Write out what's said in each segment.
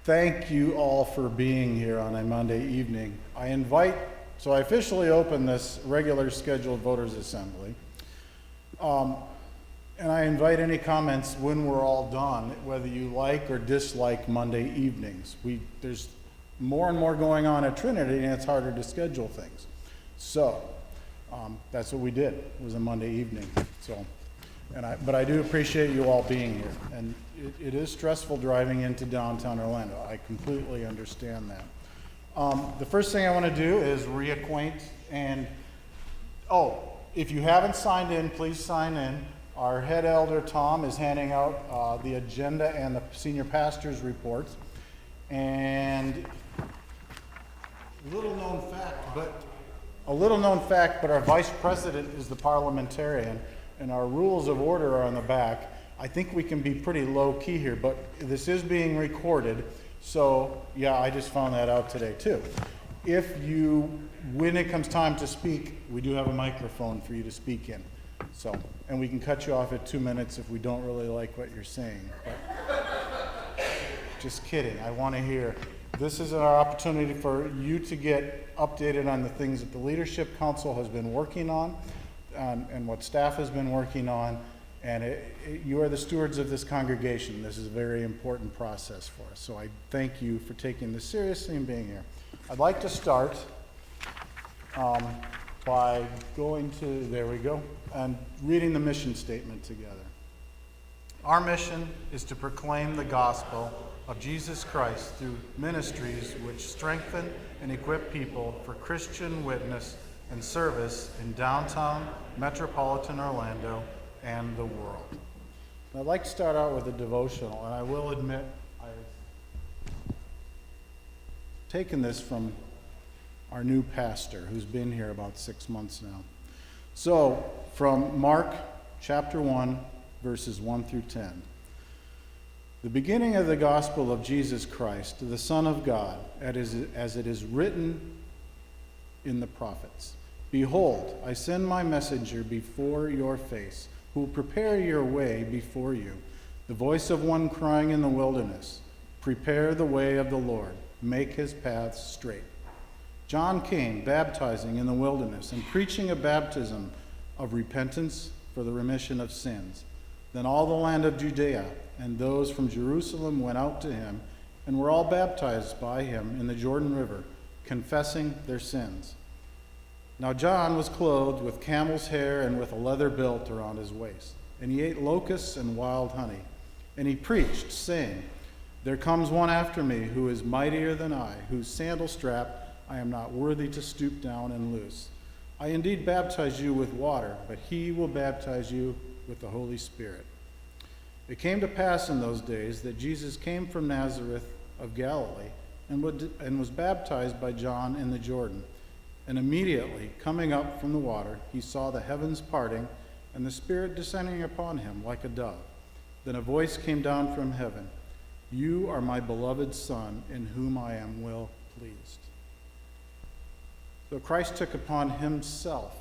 thank you all for being here on a Monday evening. I officially open this regular scheduled voters assembly. And I invite any comments when we're all done, whether you like or dislike Monday evenings. There's more and more going on at Trinity, and it's harder to schedule things. So that's what we did. It was a Monday evening. But I do appreciate you all being here. And it is stressful driving into downtown Orlando. I completely understand that. The first thing I want to do is reacquaint if you haven't signed in, please sign in. Our head elder, Tom, is handing out the agenda and the senior pastor's reports. And a little known fact, but our vice president is the parliamentarian, and our rules of order are on the back. I think we can be pretty low key here, but this is being recorded. So yeah, I just found that out today too. When it comes time to speak, we do have a microphone for you to speak in. And we can cut you off at 2 minutes if we don't really like what you're saying. But just kidding, I want to hear. This is our opportunity for you to get updated on the things that the Leadership Council has been working on and what staff has been working on. And you are the stewards of this congregation. This is a very important process for us. So I thank you for taking this seriously and being here. I'd like to start by going to, there we go, and reading the mission statement together. Our mission is to proclaim the gospel of Jesus Christ through ministries which strengthen and equip people for Christian witness and service in downtown metropolitan Orlando and the world. I'd like to start out with a devotional, and I will admit I've taken this from our new pastor, who's been here about 6 months now. So, from Mark chapter 1, verses 1 through 10. The beginning of the gospel of Jesus Christ, the Son of God, as it is written in the prophets. Behold, I send my messenger before your face, who will prepare your way before you. The voice of one crying in the wilderness, prepare the way of the Lord, make his paths straight. John came baptizing in the wilderness and preaching a baptism of repentance for the remission of sins. Then all the land of Judea and those from Jerusalem went out to him and were all baptized by him in the Jordan River, confessing their sins. Now John was clothed with camel's hair and with a leather belt around his waist, and he ate locusts and wild honey. And he preached, saying, There comes one after me who is mightier than I, whose sandal strap I am not worthy to stoop down and loose. I indeed baptize you with water, but he will baptize you with the Holy Spirit. It came to pass in those days that Jesus came from Nazareth of Galilee and was baptized by John in the Jordan. And immediately, coming up from the water, he saw the heavens parting and the Spirit descending upon him like a dove. Then a voice came down from heaven, You are my beloved Son, in whom I am well pleased. So Christ took upon himself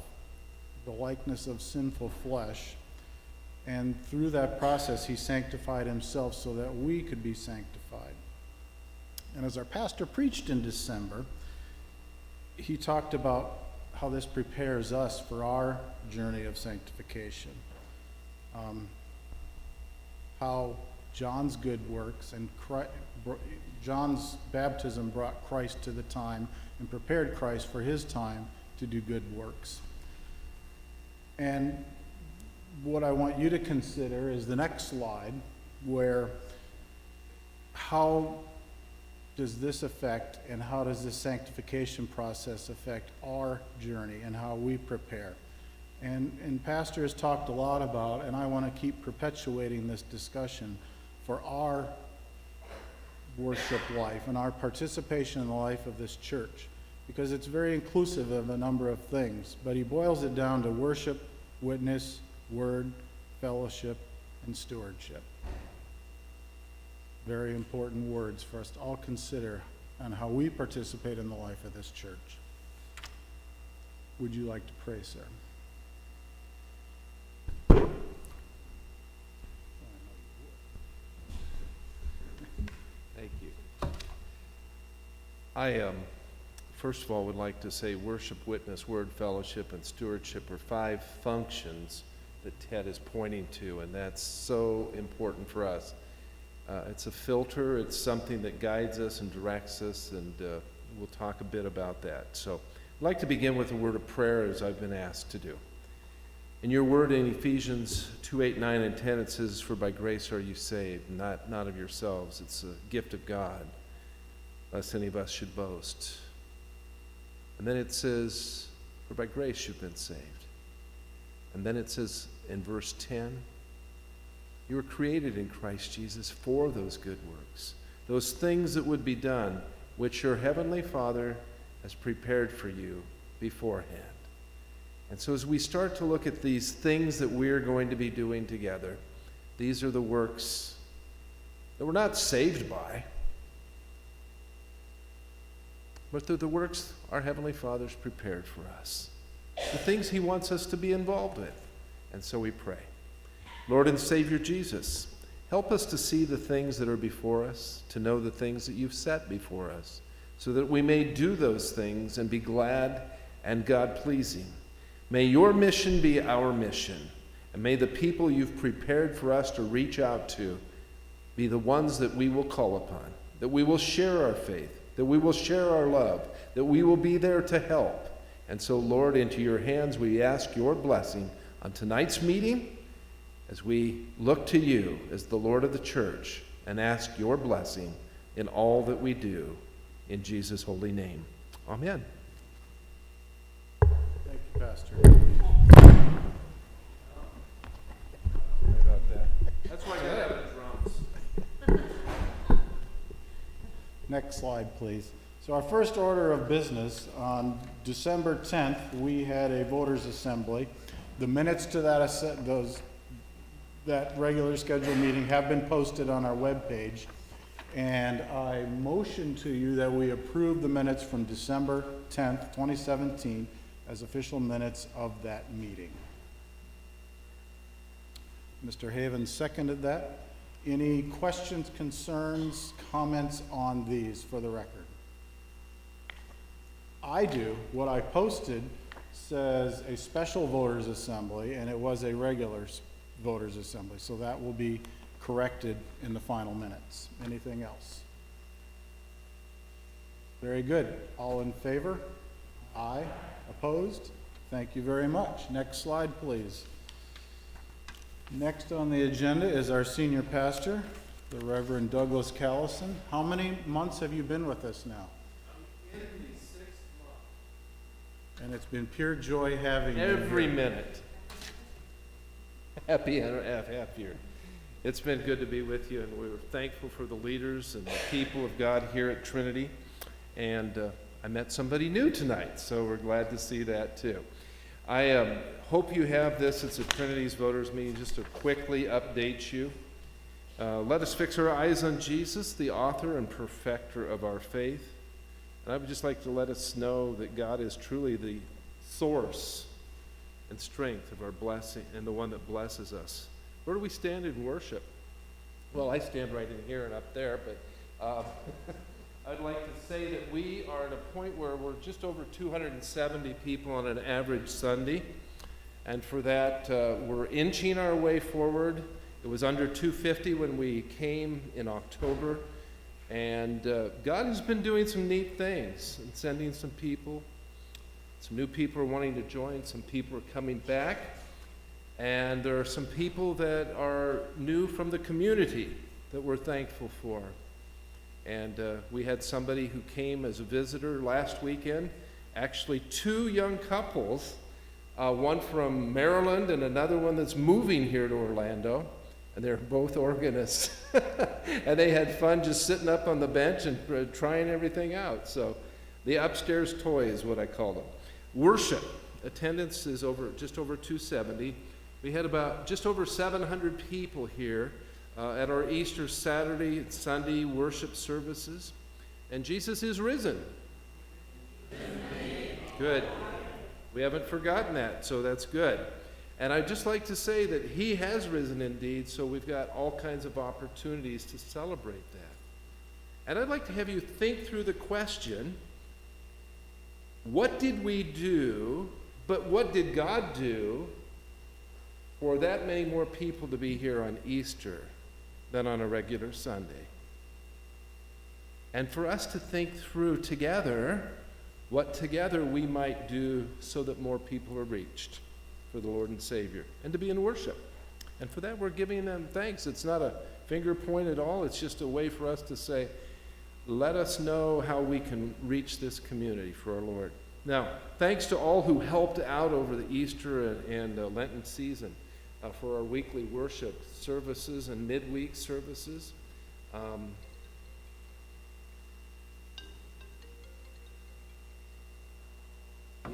the likeness of sinful flesh, and through that process he sanctified himself so that we could be sanctified. And as our pastor preached in December, he talked about how this prepares us for our journey of sanctification. How John's good works and John's baptism brought Christ to the time and prepared Christ for his time to do good works. And what I want you to consider is the next slide, where how does this affect and how does this sanctification process affect our journey and how we prepare? And Pastor has talked a lot about, and I want to keep perpetuating this discussion for our worship life and our participation in the life of this church, because it's very inclusive of a number of things, but he boils it down to worship, witness, word, fellowship, and stewardship. Very important words for us to all consider on how we participate in the life of this church. Would you like to pray, sir? Thank you. I first of all would like to say worship, witness, word, fellowship, and stewardship are 5 functions that Ted is pointing to, and that's so important for us. It's a filter, it's something that guides us and directs us, and we'll talk a bit about that. So I'd like to begin with a word of prayer as I've been asked to do. In your word in Ephesians 2:8, 9, and 10, it says, "For by grace are you saved, not of yourselves. It's a gift of God, lest any of us should boast." And then it says, "For by grace you've been saved." And then it says in verse 10, "You were created in Christ Jesus for those good works, those things that would be done, which your heavenly Father has prepared for you beforehand." And so as we start to look at these things that we're going to be doing together, these are the works that we're not saved by, but they're the works our Heavenly Father's prepared for us, the things He wants us to be involved with. And so we pray. Lord and Savior Jesus, help us to see the things that are before us, to know the things that you've set before us, so that we may do those things and be glad and God-pleasing. May your mission be our mission, and may the people you've prepared for us to reach out to be the ones that we will call upon, that we will share our faith, that we will share our love, that we will be there to help. And so, Lord, into your hands we ask your blessing on tonight's meeting as we look to you as the Lord of the church and ask your blessing in all that we do. In Jesus' holy name. Amen. Thank you, Pastor. Sorry about that. That's why I got the drums. Next slide, please. So our first order of business, on December 10th, we had a voters' assembly. The minutes to that regular scheduled meeting have been posted on our webpage. And I motion to you that we approve the minutes from December 10th, 2017 as official minutes of that meeting. Mr. Havens seconded that. Any questions, concerns, comments on these for the record? I do. What I posted says a special voters assembly, and it was a regular voters assembly, so that will be corrected in the final minutes. Anything else? Very good. All in favor? Aye. Opposed? Thank you very much. Next slide, please. Next on the agenda is our senior pastor, the Reverend Douglas Callison. How many months have you been with us now? I'm in the 6th month. And it's been pure joy having you Every here. minute. Happy year. It's been good to be with you, and we're thankful for the leaders and the people of God here at Trinity. And I met somebody new tonight, so we're glad to see that too. I hope you have this. It's a Trinity's voters meeting. Just to quickly update you. Let us fix our eyes on Jesus, the author and perfecter of our faith. And I would just like to let us know that God is truly the source and strength of our blessing and the one that blesses us. Where do we stand in worship? Well, I stand right in here and up there, but I'd like to say that we are at a point where we're just over 270 people on an average Sunday. And for that, we're inching our way forward. It was under 250 when we came in October. And God has been doing some neat things and sending some people. Some new people are wanting to join. Some people are coming back. And there are some people that are new from the community that we're thankful for. And we had somebody who came as a visitor last weekend. Actually, 2 young couples, one from Maryland and another one that's moving here to Orlando. And they're both organists. And they had fun just sitting up on the bench and trying everything out. So the upstairs toy is what I call them. Worship. Attendance is just over 270. We had about just over 700 people here at our Easter Saturday and Sunday worship services. And Jesus is risen. Amen. Good. We haven't forgotten that, so that's good. And I'd just like to say that he has risen indeed, so we've got all kinds of opportunities to celebrate that. And I'd like to have you think through the question, what did we do, but what did God do for that many more people to be here on Easter than on a regular Sunday? And for us to think through together what together we might do so that more people are reached for the Lord and Savior, and to be in worship. And for that, we're giving them thanks. It's not a finger point at all. It's just a way for us to say, let us know how we can reach this community for our Lord. Now, thanks to all who helped out over the Easter and Lenten season for our weekly worship services and midweek services.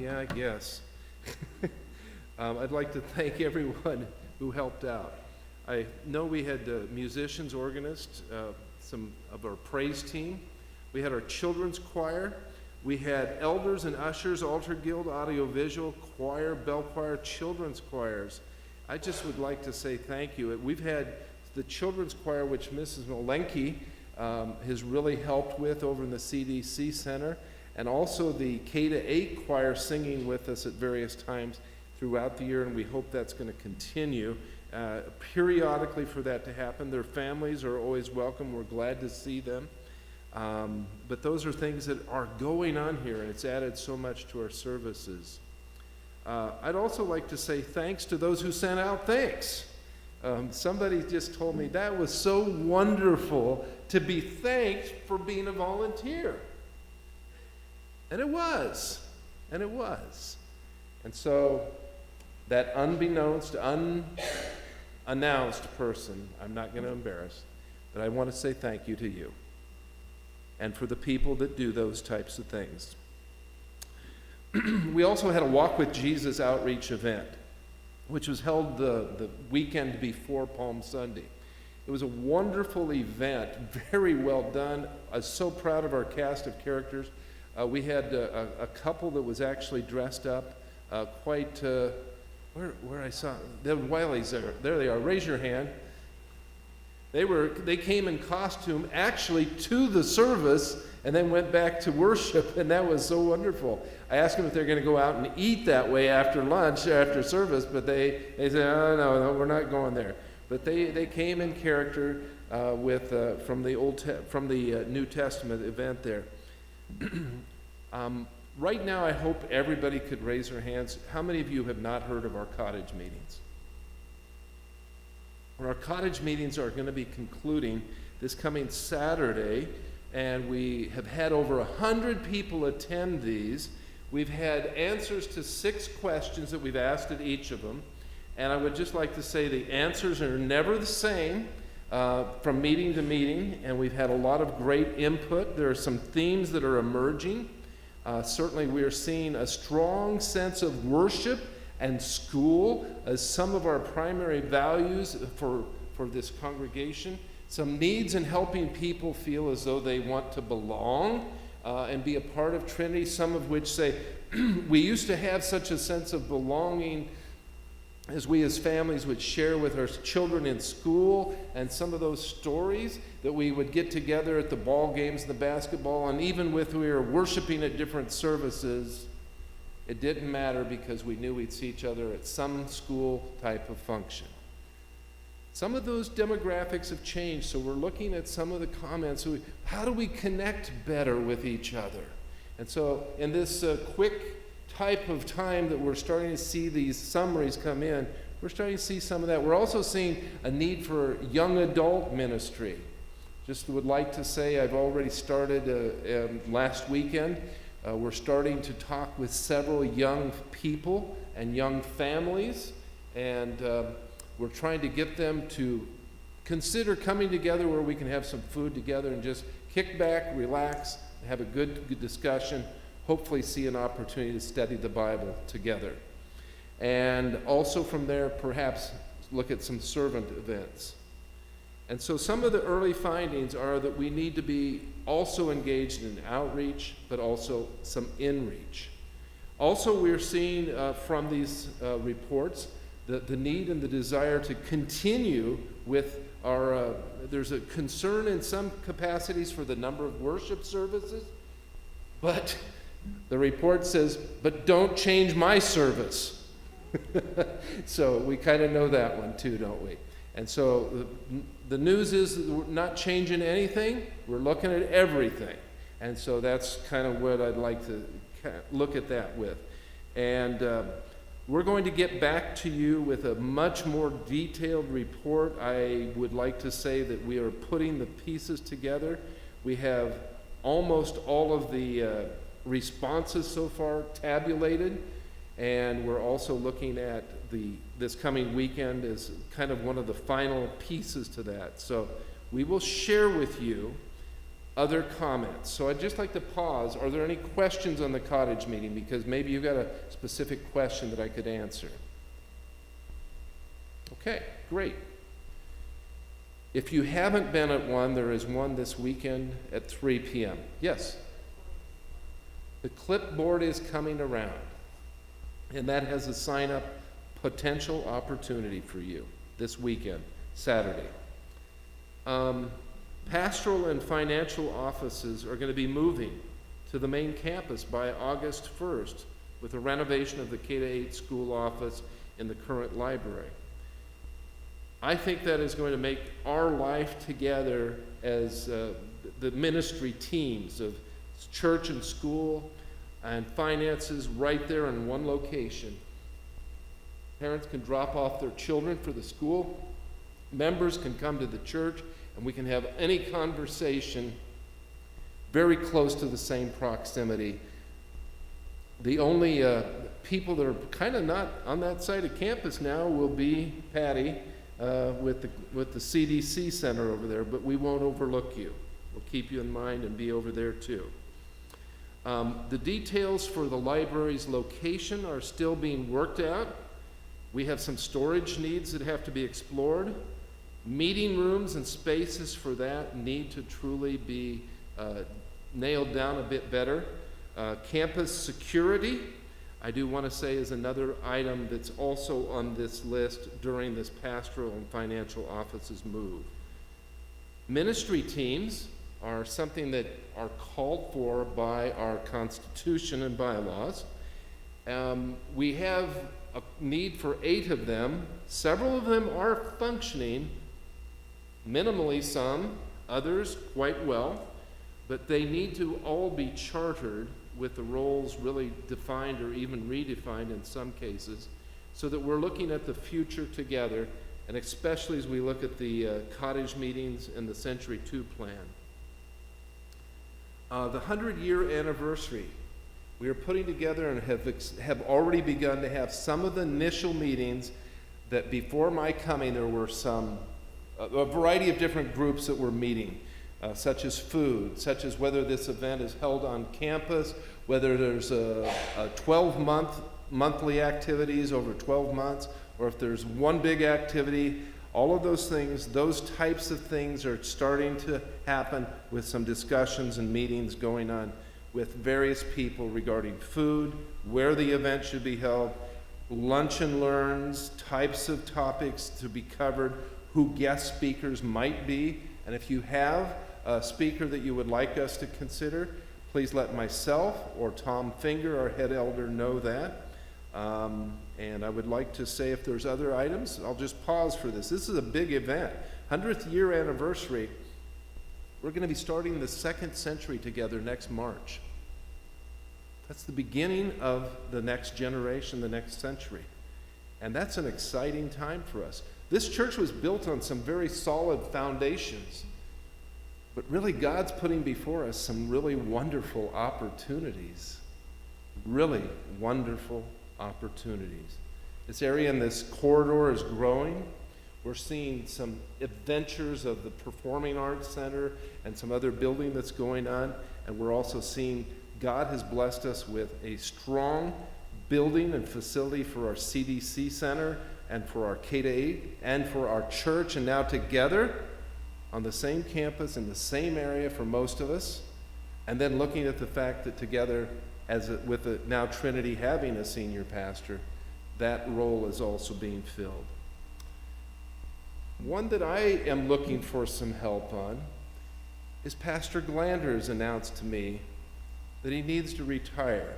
Yeah, I guess. I'd like to thank everyone who helped out. I know we had musicians, organists, some of our praise team. We had our children's choir. We had elders and ushers, altar guild, audiovisual, choir, bell choir, children's choirs. I just would like to say thank you. We've had the children's choir, which Mrs. Malenke has really helped with over in the CDC Center, and also the K-8 choir singing with us at various times throughout the year, and we hope that's going to continue periodically for that to happen. Their families are always welcome. We're glad to see them. But those are things that are going on here, and it's added so much to our services. I'd also like to say thanks to those who sent out thanks. Somebody just told me that was so wonderful to be thanked for being a volunteer. And it was. And it was. And so that unbeknownst, unannounced person, I'm not going to embarrass, but I want to say thank you to you and for the people that do those types of things. We also had a Walk with Jesus outreach event, which was held the weekend before Palm Sunday. It was a wonderful event, very well done. I was so proud of our cast of characters. We had a couple that was actually dressed up quite, where I saw, the Wileys there they are, raise your hand. They came in costume actually to the service and then went back to worship, and that was so wonderful. I asked them if they're going to go out and eat that way after lunch, after service, but they said, oh, no, we're not going there. But they came in character from the New Testament event there. Right now, I hope everybody could raise their hands. How many of you have not heard of our cottage meetings? Well, our cottage meetings are going to be concluding this coming Saturday, and we have had over 100 people attend these. We've had answers to 6 questions that we've asked at each of them, and I would just like to say the answers are never the same from meeting to meeting, and we've had a lot of great input. There are some themes that are emerging. Certainly we are seeing a strong sense of worship and school as some of our primary values for this congregation. Some needs in helping people feel as though they want to belong and be a part of Trinity, some of which say, we used to have such a sense of belonging as we as families would share with our children in school, and some of those stories that we would get together at the ball games and the basketball, and even with we were worshiping at different services, it didn't matter because we knew we'd see each other at some school type of function. Some of those demographics have changed, so we're looking at some of the comments. How do we connect better with each other? And so in this quick type of time that we're starting to see these summaries come in, we're starting to see some of that. We're also seeing a need for young adult ministry. Just would like to say I've already started last weekend. We're starting to talk with several young people and young families, and we're trying to get them to consider coming together where we can have some food together and just kick back, relax, have a good discussion, hopefully see an opportunity to study the Bible together. And also from there, perhaps look at some servant events. And so some of the early findings are that we need to be also engaged in outreach, but also some inreach. Also, we're seeing from these reports the need and the desire to continue with our, there's a concern in some capacities for the number of worship services, but the report says, but don't change my service. So we kind of know that one too, don't we? And so the news is that we're not changing anything, we're looking at everything. And so that's kind of what I'd like to look at that with. And we're going to get back to you with a much more detailed report. I would like to say that we are putting the pieces together. We have almost all of the responses so far tabulated, and we're also looking at this coming weekend as kind of one of the final pieces to that. So we will share with you other comments. So I'd just like to pause. Are there any questions on the cottage meeting? Because maybe you've got a specific question that I could answer. Okay, great. If you haven't been at one, there is one this weekend at 3 p.m. Yes? The clipboard is coming around, and that has a sign-up potential opportunity for you this weekend, Saturday. Pastoral and financial offices are going to be moving to the main campus by August 1st with a renovation of the K-8 school office in the current library. I think that is going to make our life together as the ministry teams of church and school and finances right there in one location. Parents can drop off their children for the school. Members can come to the church, and we can have any conversation very close to the same proximity. The only people that are kind of not on that side of campus now will be Patty with the CDC center over there, but we won't overlook you. We'll keep you in mind and be over there too. The details for the library's location are still being worked out. We have some storage needs that have to be explored. Meeting rooms and spaces for that need to truly be nailed down a bit better. Campus security, I do want to say, is another item that's also on this list during this pastoral and financial office's move. Ministry teams are something that are called for by our Constitution and bylaws. We have a need for 8 of them. Several of them are functioning, minimally some, others quite well, but they need to all be chartered with the roles really defined or even redefined in some cases, so that we're looking at the future together, and especially as we look at the cottage meetings and the Century 2 plan. The 100-year anniversary, we are putting together and have already begun to have some of the initial meetings that before my coming there were a variety of different groups that were meeting, such as food, such as whether this event is held on campus, whether there's a 12-month monthly activities over 12 months, or if there's one big activity. All of those things, those types of things are starting to happen with some discussions and meetings going on with various people regarding food, where the event should be held, lunch and learns, types of topics to be covered, who guest speakers might be. And if you have a speaker that you would like us to consider, please let myself or Tom Finger, our head elder, know that. And I would like to say, if there's other items, I'll just pause for this. This is a big event. 100th year anniversary. We're going to be starting the 2nd century together next March. That's the beginning of the next generation, the next century. And that's an exciting time for us. This church was built on some very solid foundations, but really God's putting before us some really wonderful opportunities. Really wonderful opportunities. This area in this corridor is growing. We're seeing some adventures of the Performing Arts Center and some other building that's going on, and we're also seeing God has blessed us with a strong building and facility for our CDC center and for our K-8 and for our church, and now together on the same campus in the same area for most of us, and then looking at the fact that together, with the now Trinity having a senior pastor, that role is also being filled. One that I am looking for some help on is Pastor Glander has announced to me that he needs to retire.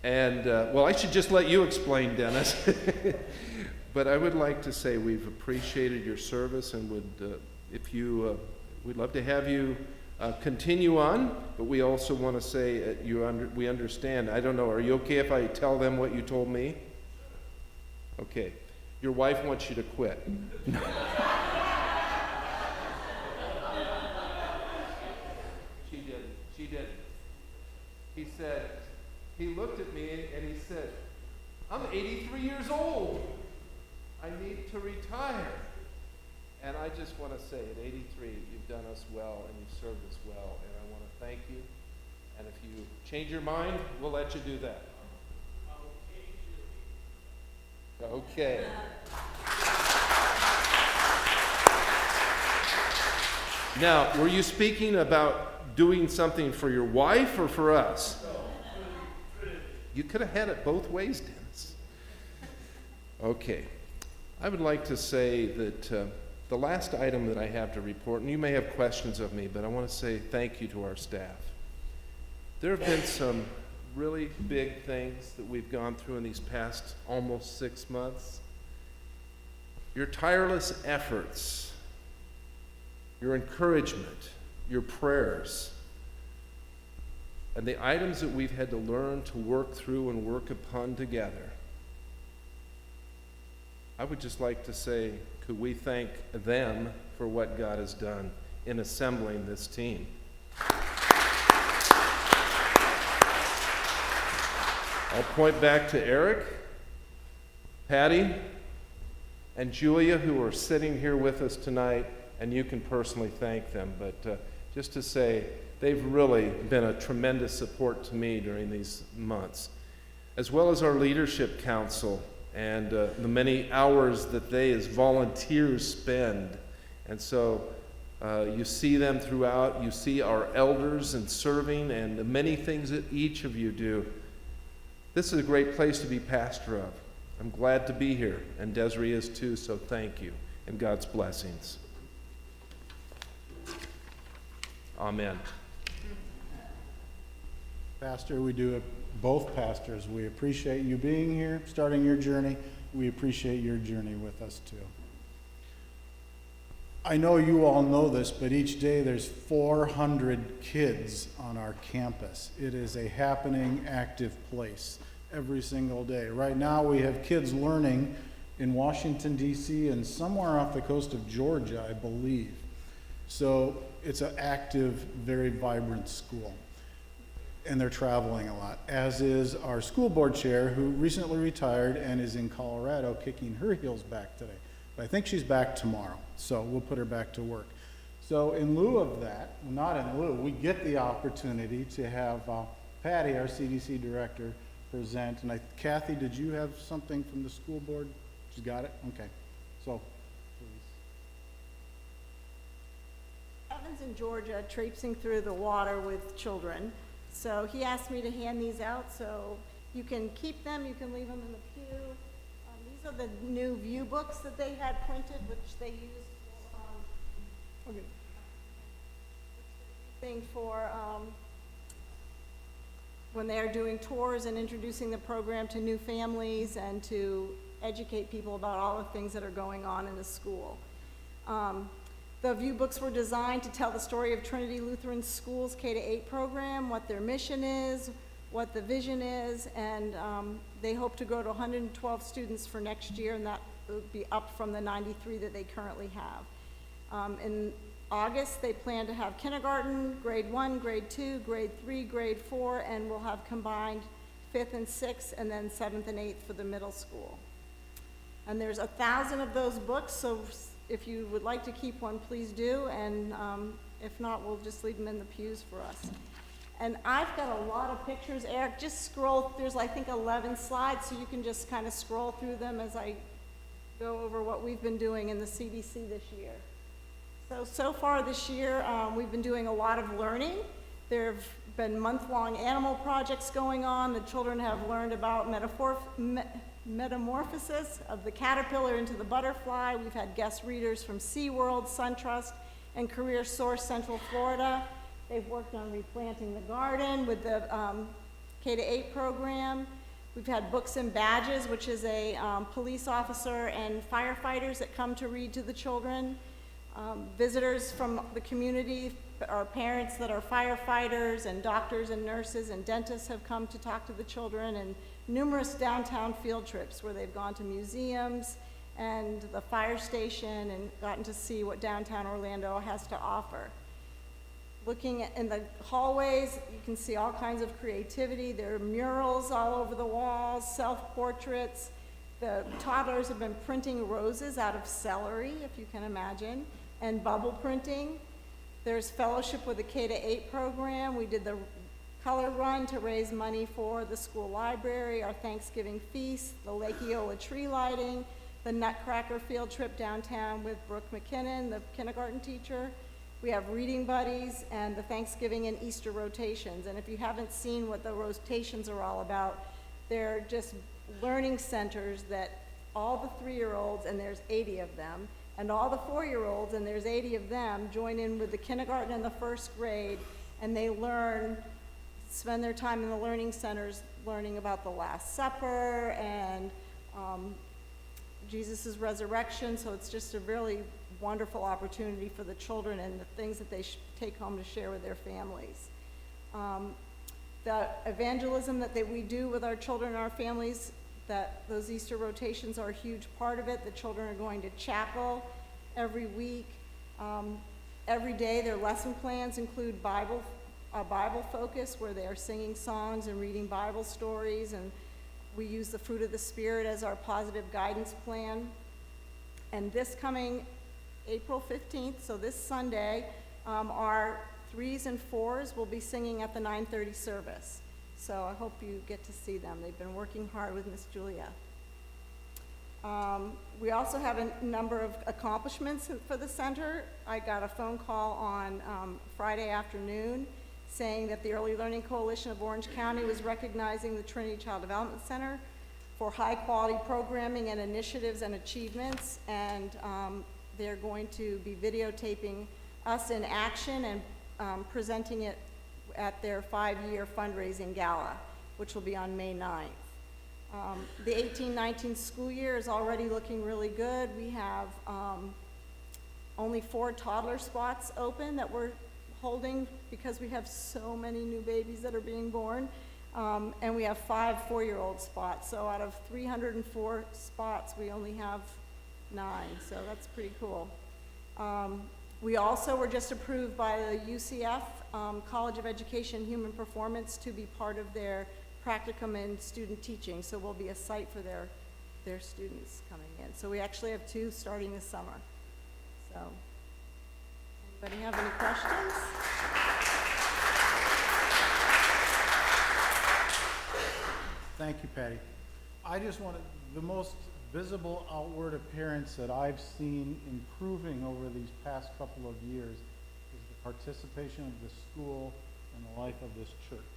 And, well, I should just let you explain, Dennis. But I would like to say we've appreciated your service and we'd love to have you continue on, but we also want to say we understand. I don't know, are you okay if I tell them what you told me? Okay. Your wife wants you to quit. She did. He looked at me and he said, I'm 83 years old. I need to retire. And I just want to say, at 83, you've done us well and you've served us well, and I want to thank you. And if you change your mind, we'll let you do that. Okay. Now, were you speaking about doing something for your wife or for us? You could have had it both ways, Dennis. Okay. I would like to say that the last item that I have to report, and you may have questions of me, but I want to say thank you to our staff. There have been some really big things that we've gone through in these past almost 6 months. Your tireless efforts, your encouragement, your prayers, and the items that we've had to learn to work through and work upon together. I would just like to say, could we thank them for what God has done in assembling this team? I'll point back to Eric, Patty, and Julia, who are sitting here with us tonight, and you can personally thank them. But just to say, they've really been a tremendous support to me during these months, as well as our leadership council and the many hours that they as volunteers spend. And so you see them throughout. You see our elders and serving and the many things that each of you do. This is a great place to be pastor of. I'm glad to be here, and Desiree is too, so thank you, and God's blessings. Amen. Pastor, both pastors, we appreciate you being here, starting your journey. We appreciate your journey with us too. I know you all know this, but each day there's 400 kids on our campus. It is a happening, active place every single day. Right now we have kids learning in Washington, D.C. and somewhere off the coast of Georgia, I believe. So it's an active, very vibrant school. And they're traveling a lot, as is our school board chair, who recently retired and is in Colorado kicking her heels back today. But I think she's back tomorrow, so we'll put her back to work. So in lieu of that, well, not in lieu, we get the opportunity to have Patty, our CDC director, present. And Kathy, did you have something from the school board? She's got it? Okay. So, please. Evan's in Georgia, traipsing through the water with children. So he asked me to hand these out, so you can keep them, you can leave them in the pew. These are the new view books that they had printed, which they used for when they're doing tours and introducing the program to new families and to educate people about all the things that are going on in the school. The view books were designed to tell the story of Trinity Lutheran School's K-8 program, what their mission is, what the vision is, and they hope to grow to 112 students for next year, and that will be up from the 93 that they currently have. In August, they plan to have kindergarten, grade 1, grade 2, grade 3, grade 4, and we'll have combined 5th and 6th, and then 7th and 8th for the middle school. And there's 1,000 of those books, so if you would like to keep one, please do, and if not, we'll just leave them in the pews for us. And I've got a lot of pictures. Eric, just scroll, there's I think 11 slides, so you can just kind of scroll through them as I go over what we've been doing in the CDC this year. So far this year, we've been doing a lot of learning. There have been month-long animal projects going on. The children have learned about metamorphosis of the caterpillar into the butterfly. We've had guest readers from SeaWorld, SunTrust, and Career Source Central Florida. They've worked on replanting the garden with the K-8 program. We've had Books and Badges, which is a police officer and firefighters that come to read to the children. Visitors from the community, our parents that are firefighters and doctors and nurses and dentists have come to talk to the children, and numerous downtown field trips where they've gone to museums and the fire station and gotten to see what downtown Orlando has to offer. Looking in the hallways, you can see all kinds of creativity. There are murals all over the walls, self-portraits. The toddlers have been printing roses out of celery, if you can imagine, and bubble printing. There's fellowship with the K-8 program. We did the color run to raise money for the school library, our Thanksgiving feast, the Lake Eola tree lighting, the Nutcracker field trip downtown with Brooke McKinnon, the kindergarten teacher. We have reading buddies and the Thanksgiving and Easter rotations. And if you haven't seen what the rotations are all about, they're just learning centers that all the 3-year-olds, and there's 80 of them, and all the 4-year-olds, and there's 80 of them, join in with the kindergarten and the first grade, and they learn, spend their time in the learning centers learning about the Last Supper and Jesus' resurrection. So it's just a really wonderful opportunity for the children and the things that they take home to share with their families. The evangelism that we do with our children and our families, that those Easter rotations are a huge part of it. The children are going to chapel every week. Every day their lesson plans include a Bible focus where they are singing songs and reading Bible stories, and we use the fruit of the Spirit as our positive guidance plan. And this coming April 15th, so this Sunday, our 3s and 4s will be singing at the 9:30 service. So I hope you get to see them. They've been working hard with Miss Julia. We also have a number of accomplishments for the center. I got a phone call on Friday afternoon saying that the Early Learning Coalition of Orange County was recognizing the Trinity Child Development Center for high-quality programming and initiatives and achievements, and they're going to be videotaping us in action and presenting it at their 5-year fundraising gala, which will be on May 9th. The 18-19 school year is already looking really good. We have only 4 toddler spots open that we're holding because we have so many new babies that are being born. And we have 5 4-year-old spots. So out of 304 spots, we only have 9. So that's pretty cool. We also were just approved by the UCF College of Education Human Performance to be part of their practicum in student teaching. So we'll be a site for their students coming in. So we actually have 2 starting this summer. So anybody have any questions? Thank you, Patty. I just wanted, the most visible outward appearance that I've seen improving over these past couple of years is the participation of the school in the life of this church,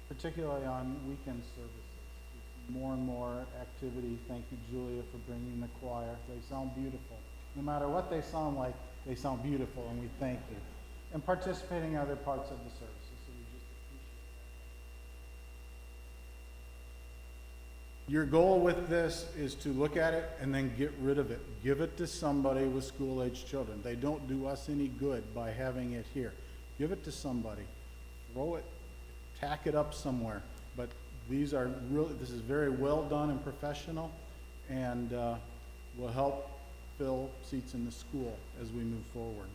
particularly on weekend services. We see more and more activity. Thank you, Julia, for bringing the choir. They sound beautiful. No matter what they sound like, they sound beautiful, and we thank you. And participating in other parts of the services, so we just appreciate that. Your goal with this is to look at it and then get rid of it. Give it to somebody with school-age children. They don't do us any good by having it here. Give it to somebody. Throw it, tack it up somewhere. But these are really, this is very well done and professional, and will help fill seats in the school as we move forward.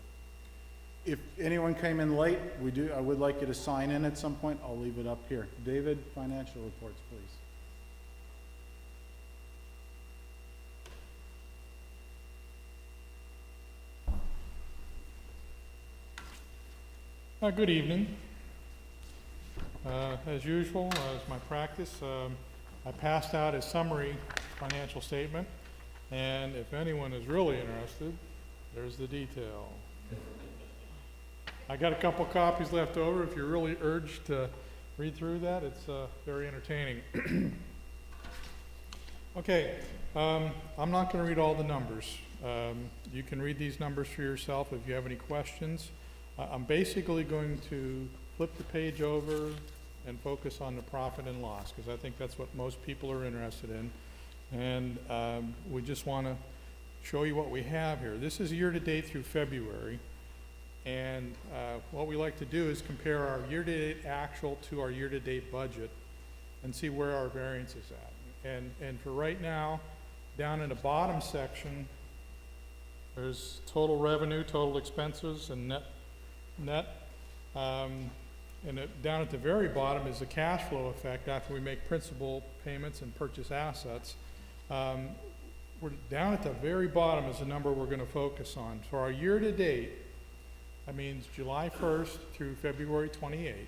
If anyone came in late, I would like you to sign in at some point. I'll leave it up here. David, financial reports, please. Good evening. As usual, as my practice, I passed out a summary financial statement, and if anyone is really interested, there's the detail. I got a couple copies left over if you're really urged to read through that. It's very entertaining. Okay, I'm not going to read all the numbers. You can read these numbers for yourself if you have any questions. I'm basically going to flip the page over and focus on the profit and loss, because I think that's what most people are interested in. And we just want to show you what we have here. This is year-to-date through February. And what we like to do is compare our year-to-date actual to our year-to-date budget and see where our variance is at. And for right now, down in the bottom section, there's total revenue, total expenses, and net. Down at the very bottom is the cash flow effect after we make principal payments and purchase assets. We're down at the very bottom is the number we're going to focus on. For our year-to-date, that means July 1st through February 28th.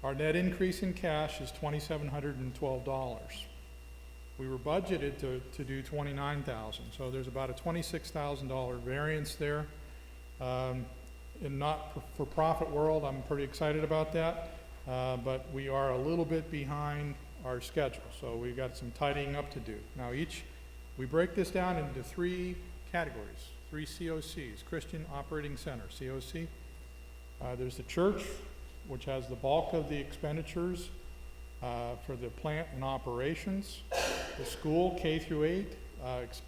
Our net increase in cash is $2,712. We were budgeted to do $29,000, so there's about a $26,000 variance there. In not-for-profit world, I'm pretty excited about that, but we are a little bit behind our schedule, so we've got some tidying up to do. Now we break this down into 3 categories, 3 COCs, Christian Operating Center, COC. There's the church, which has the bulk of the expenditures for the plant and operations. The school, K through 8,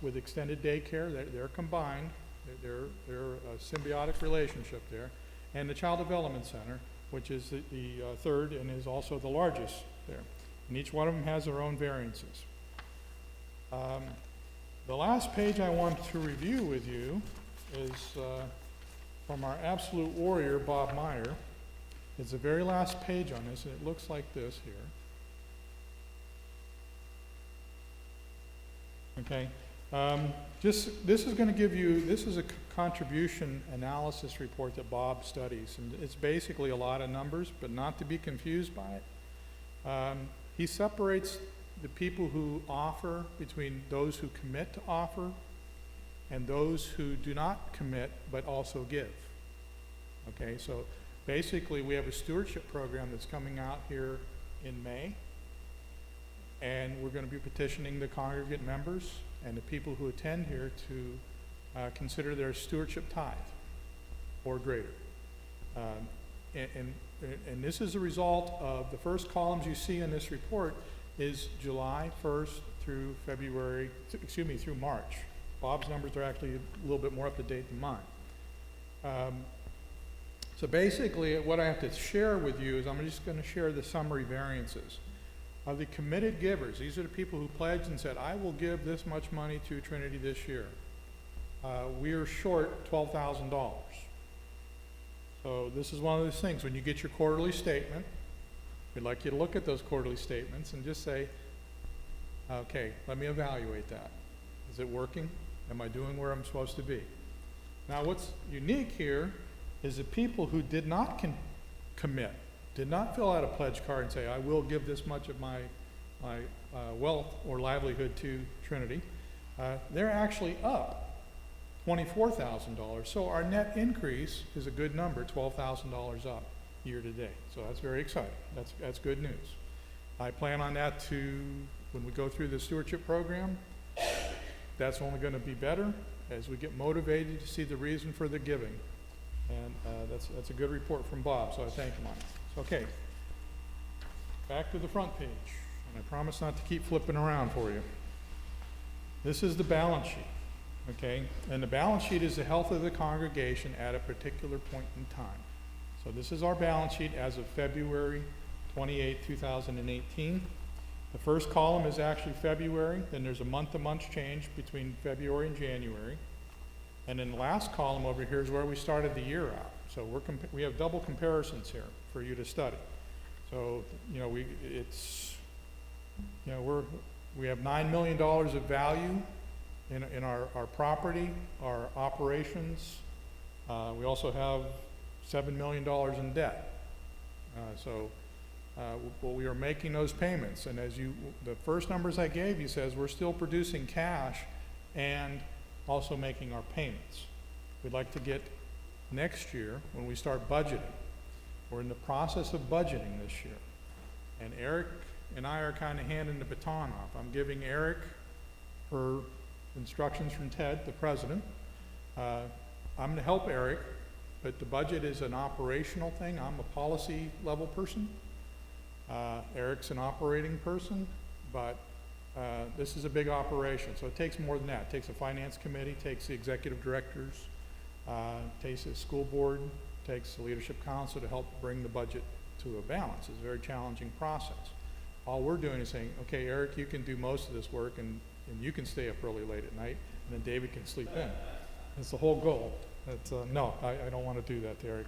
with extended daycare, they're combined. They're a symbiotic relationship there. And the Child Development Center, which is the third and is also the largest there. And each one of them has their own variances. The last page I want to review with you is from our absolute warrior, Bob Meyer. It's the very last page on this, and it looks like this here. Okay, this is going to give you, this is a contribution analysis report that Bob studies, and it's basically a lot of numbers, but not to be confused by it. He separates the people who offer between those who commit to offer and those who do not commit but also give. Okay, so basically we have a stewardship program that's coming out here in May, and we're going to be petitioning the congregant members and the people who attend here to consider their stewardship tithe or greater. And this is a result of the first columns you see in this report is July 1st through through March. Bob's numbers are actually a little bit more up to date than mine. So basically what I have to share with you is I'm just going to share the summary variances. Of the committed givers, these are the people who pledged and said, I will give this much money to Trinity this year. We are short $12,000. So this is one of those things, when you get your quarterly statement, we'd like you to look at those quarterly statements and just say, okay, let me evaluate that. Is it working? Am I doing where I'm supposed to be? Now what's unique here is the people who did not commit, did not fill out a pledge card and say, I will give this much of my wealth or livelihood to Trinity, they're actually up $24,000. So our net increase is a good number, $12,000 up year to date. So that's very exciting. That's good news. I plan on that when we go through the stewardship program, that's only going to be better as we get motivated to see the reason for the giving. And that's a good report from Bob, so I thank him on it. Okay, back to the front page, and I promise not to keep flipping around for you. This is the balance sheet, okay? And the balance sheet is the health of the congregation at a particular point in time. So this is our balance sheet as of February 28, 2018. The first column is actually February, then there's a month-to-month change between February and January. And then the last column over here is where we started the year out. So we have double comparisons here for you to study. So, we have $9 million of value in our property, our operations. We also have $7 million in debt. Well, we are making those payments. And the first numbers I gave you says we're still producing cash and also making our payments. We'd like to get next year when we start budgeting. We're in the process of budgeting this year. And Eric and I are kind of handing the baton off. I'm giving Eric her instructions from Ted, the president. I'm going to help Eric, but the budget is an operational thing. I'm a policy level person. Eric's an operating person, but this is a big operation, so it takes more than that. It takes a finance committee, takes the executive directors, takes the school board, takes the leadership council to help bring the budget to a balance. It's a very challenging process. All we're doing is saying, okay, Eric, you can do most of this work, and you can stay up really late at night, and then David can sleep in. That's the whole goal. That's, no, I don't want to do that to Eric.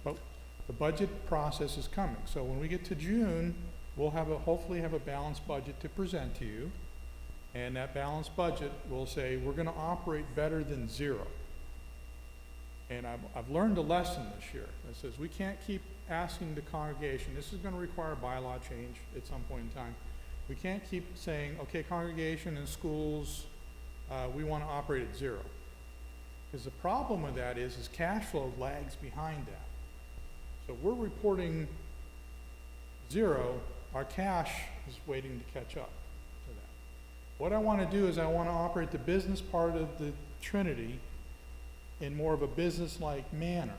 But the budget process is coming. So when we get to June, we'll hopefully have a balanced budget to present to you. And that balanced budget will say, we're going to operate better than zero. And I've learned a lesson this year that says we can't keep asking the congregation, this is going to require bylaw change at some point in time. We can't keep saying, okay, congregation and schools, we want to operate at zero. Because the problem with that is cash flow lags behind that. So we're reporting zero, our cash is waiting to catch up to that. What I want to do is I want to operate the business part of the Trinity in more of a business-like manner.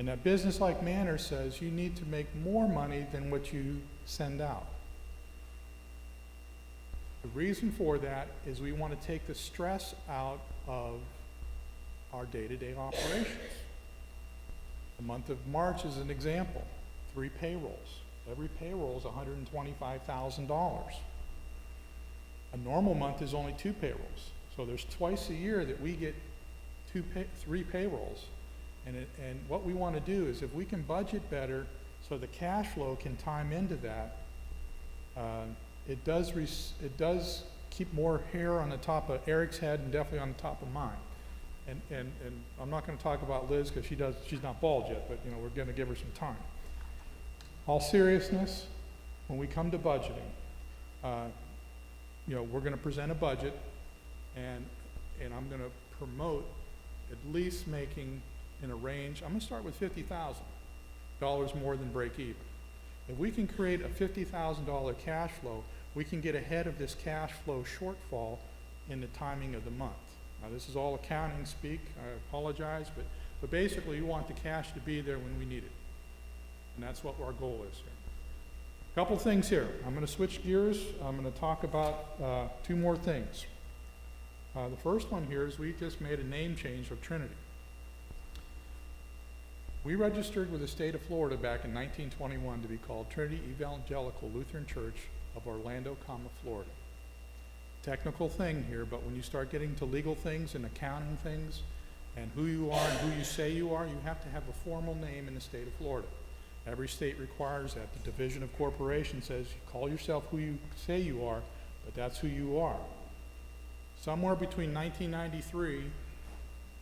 And that business-like manner says you need to make more money than what you send out. The reason for that is we want to take the stress out of our day-to-day operations. The month of March is an example. 3 payrolls. Every payroll is $125,000. A normal month is only 2 payrolls. So there's twice a year that we get 3 payrolls. And what we want to do is if we can budget better so the cash flow can time into that, it does keep more hair on the top of Eric's head and definitely on the top of mine. And I'm not going to talk about Liz because she's not bald yet, but you know, we're going to give her some time. All seriousness, when we come to budgeting, you know, we're going to present a budget, and I'm going to promote at least making in a range. I'm going to start with $50,000 more than break even. If we can create a $50,000 cash flow, we can get ahead of this cash flow shortfall in the timing of the month. Now, this is all accounting speak. I apologize, but basically, you want the cash to be there when we need it. And that's what our goal is here. A couple things here. I'm going to switch gears. I'm going to talk about 2 more things. The first one here is we just made a name change of Trinity. We registered with the state of Florida back in 1921 to be called Trinity Evangelical Lutheran Church of Orlando, Florida. Technical thing here, but when you start getting to legal things and accounting things and who you are and who you say you are, you have to have a formal name in the state of Florida. Every state requires that. The Division of Corporation says you call yourself who you say you are, but that's who you are. Somewhere between 1993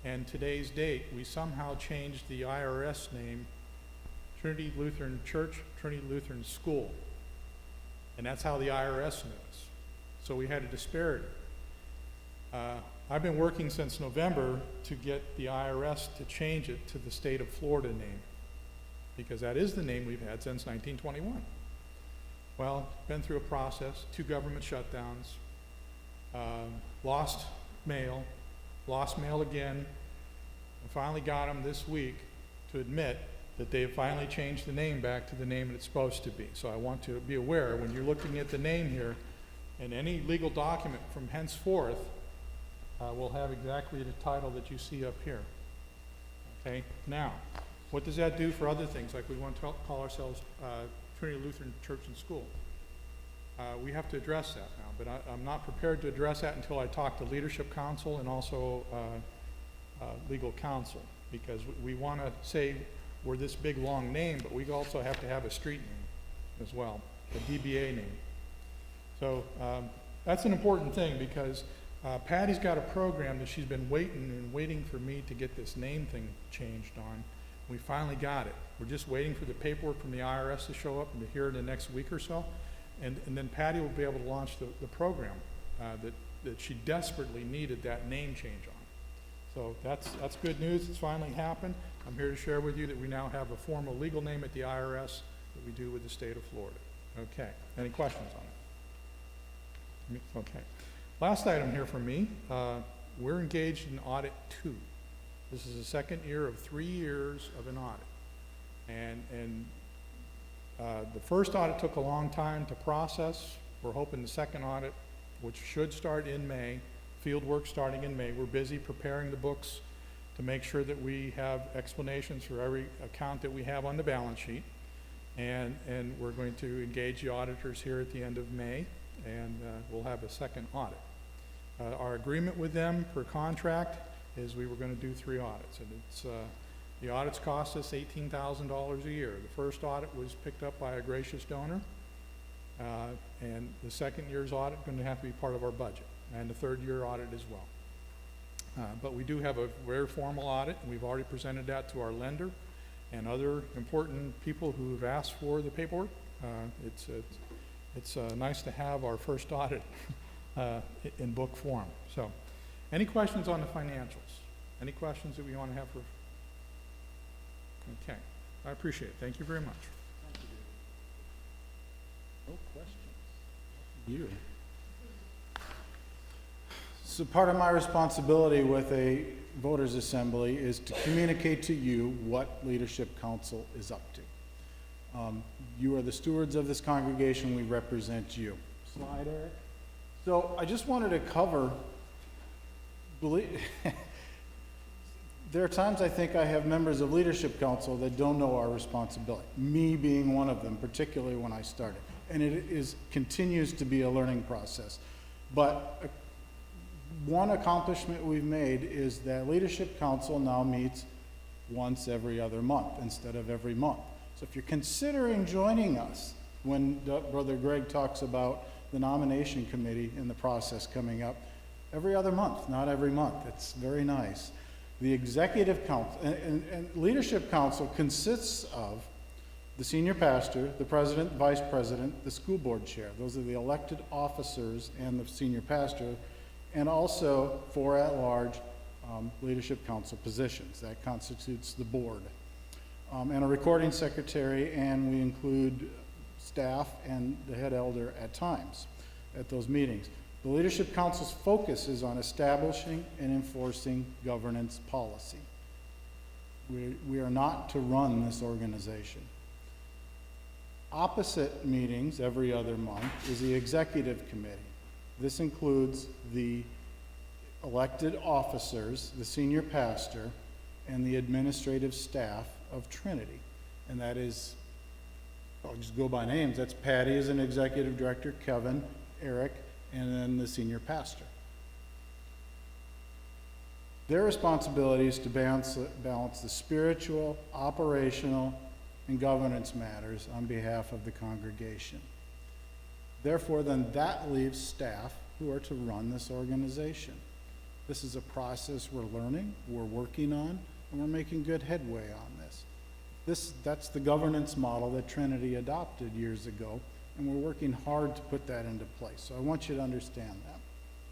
and today's date, we somehow changed the IRS name, Trinity Lutheran Church, Trinity Lutheran School. And that's how the IRS knows. So we had a disparity. I've been working since November to get the IRS to change it to the state of Florida name, because that is the name we've had since 1921. Well, been through a process, 2 government shutdowns, lost mail again, and finally got them this week to admit that they have finally changed the name back to the name it's supposed to be. So I want to be aware when you're looking at the name here, and any legal document from henceforth will have exactly the title that you see up here. Okay, now, what does that do for other things? Like we want to call ourselves Trinity Lutheran Church and School. We have to address that now, but I'm not prepared to address that until I talk to Leadership Council and also Legal Counsel, because we want to say we're this big long name, but we also have to have a street name as well, a DBA name. So that's an important thing, because Patty's got a program that she's been waiting for me to get this name thing changed on. We finally got it. We're just waiting for the paperwork from the IRS to show up and to hear in the next week or so. And then Patty will be able to launch the program that she desperately needed that name change on. So that's good news. It's finally happened. I'm here to share with you that we now have a formal legal name at the IRS that we do with the state of Florida. Okay, any questions on it? Okay. Last item here from me, we're engaged in audit 2. This is the second year of 3 years of an audit. And the first audit took a long time to process. We're hoping the second audit, which should start in May, field work starting in May. We're busy preparing the books to make sure that we have explanations for every account that we have on the balance sheet. And we're going to engage the auditors here at the end of May, and we'll have a second audit. Our agreement with them per contract is we were going to do 3 audits, and it's the audits cost us $18,000 a year. The first audit was picked up by a gracious donor, and the second year's audit going to have to be part of our budget, and the third year audit as well. But we do have a very formal audit, and we've already presented that to our lender and other important people who have asked for the paperwork. It's nice to have our first audit in book form. So, any questions on the financials? Any questions that we want to have for? Okay, I appreciate it. Thank you very much. No questions. You. So part of my responsibility with a voters assembly is to communicate to you what Leadership Council is up to. You are the stewards of this congregation. We represent you. Slide, Eric. So I just wanted to cover, there are times I think I have members of Leadership Council that don't know our responsibility, me being one of them, particularly when I started. And it continues to be a learning process. But one accomplishment we've made is that Leadership Council now meets once every other month instead of every month. So if you're considering joining us, when Brother Greg talks about the nomination committee in the process coming up, every other month, not every month. It's very nice. The Executive Council, and Leadership Council consists of the senior pastor, the president, vice president, the school board chair. Those are the elected officers and the senior pastor, and also 4 at-large Leadership Council positions. That constitutes the board. And a recording secretary, and we include staff and the head elder at times at those meetings. The Leadership Council's focus is on establishing and enforcing governance policy. We are not to run this organization. Opposite meetings every other month is the Executive Committee. This includes the elected officers, the senior pastor, and the administrative staff of Trinity. And that is, I'll just go by names. That's Patty as an executive director, Kevin, Eric, and then the senior pastor. Their responsibility is to balance the spiritual, operational, and governance matters on behalf of the congregation. Therefore, then that leaves staff who are to run this organization. This is a process we're learning, we're working on, and we're making good headway on this. That's the governance model that Trinity adopted years ago, and we're working hard to put that into place. So I want you to understand that.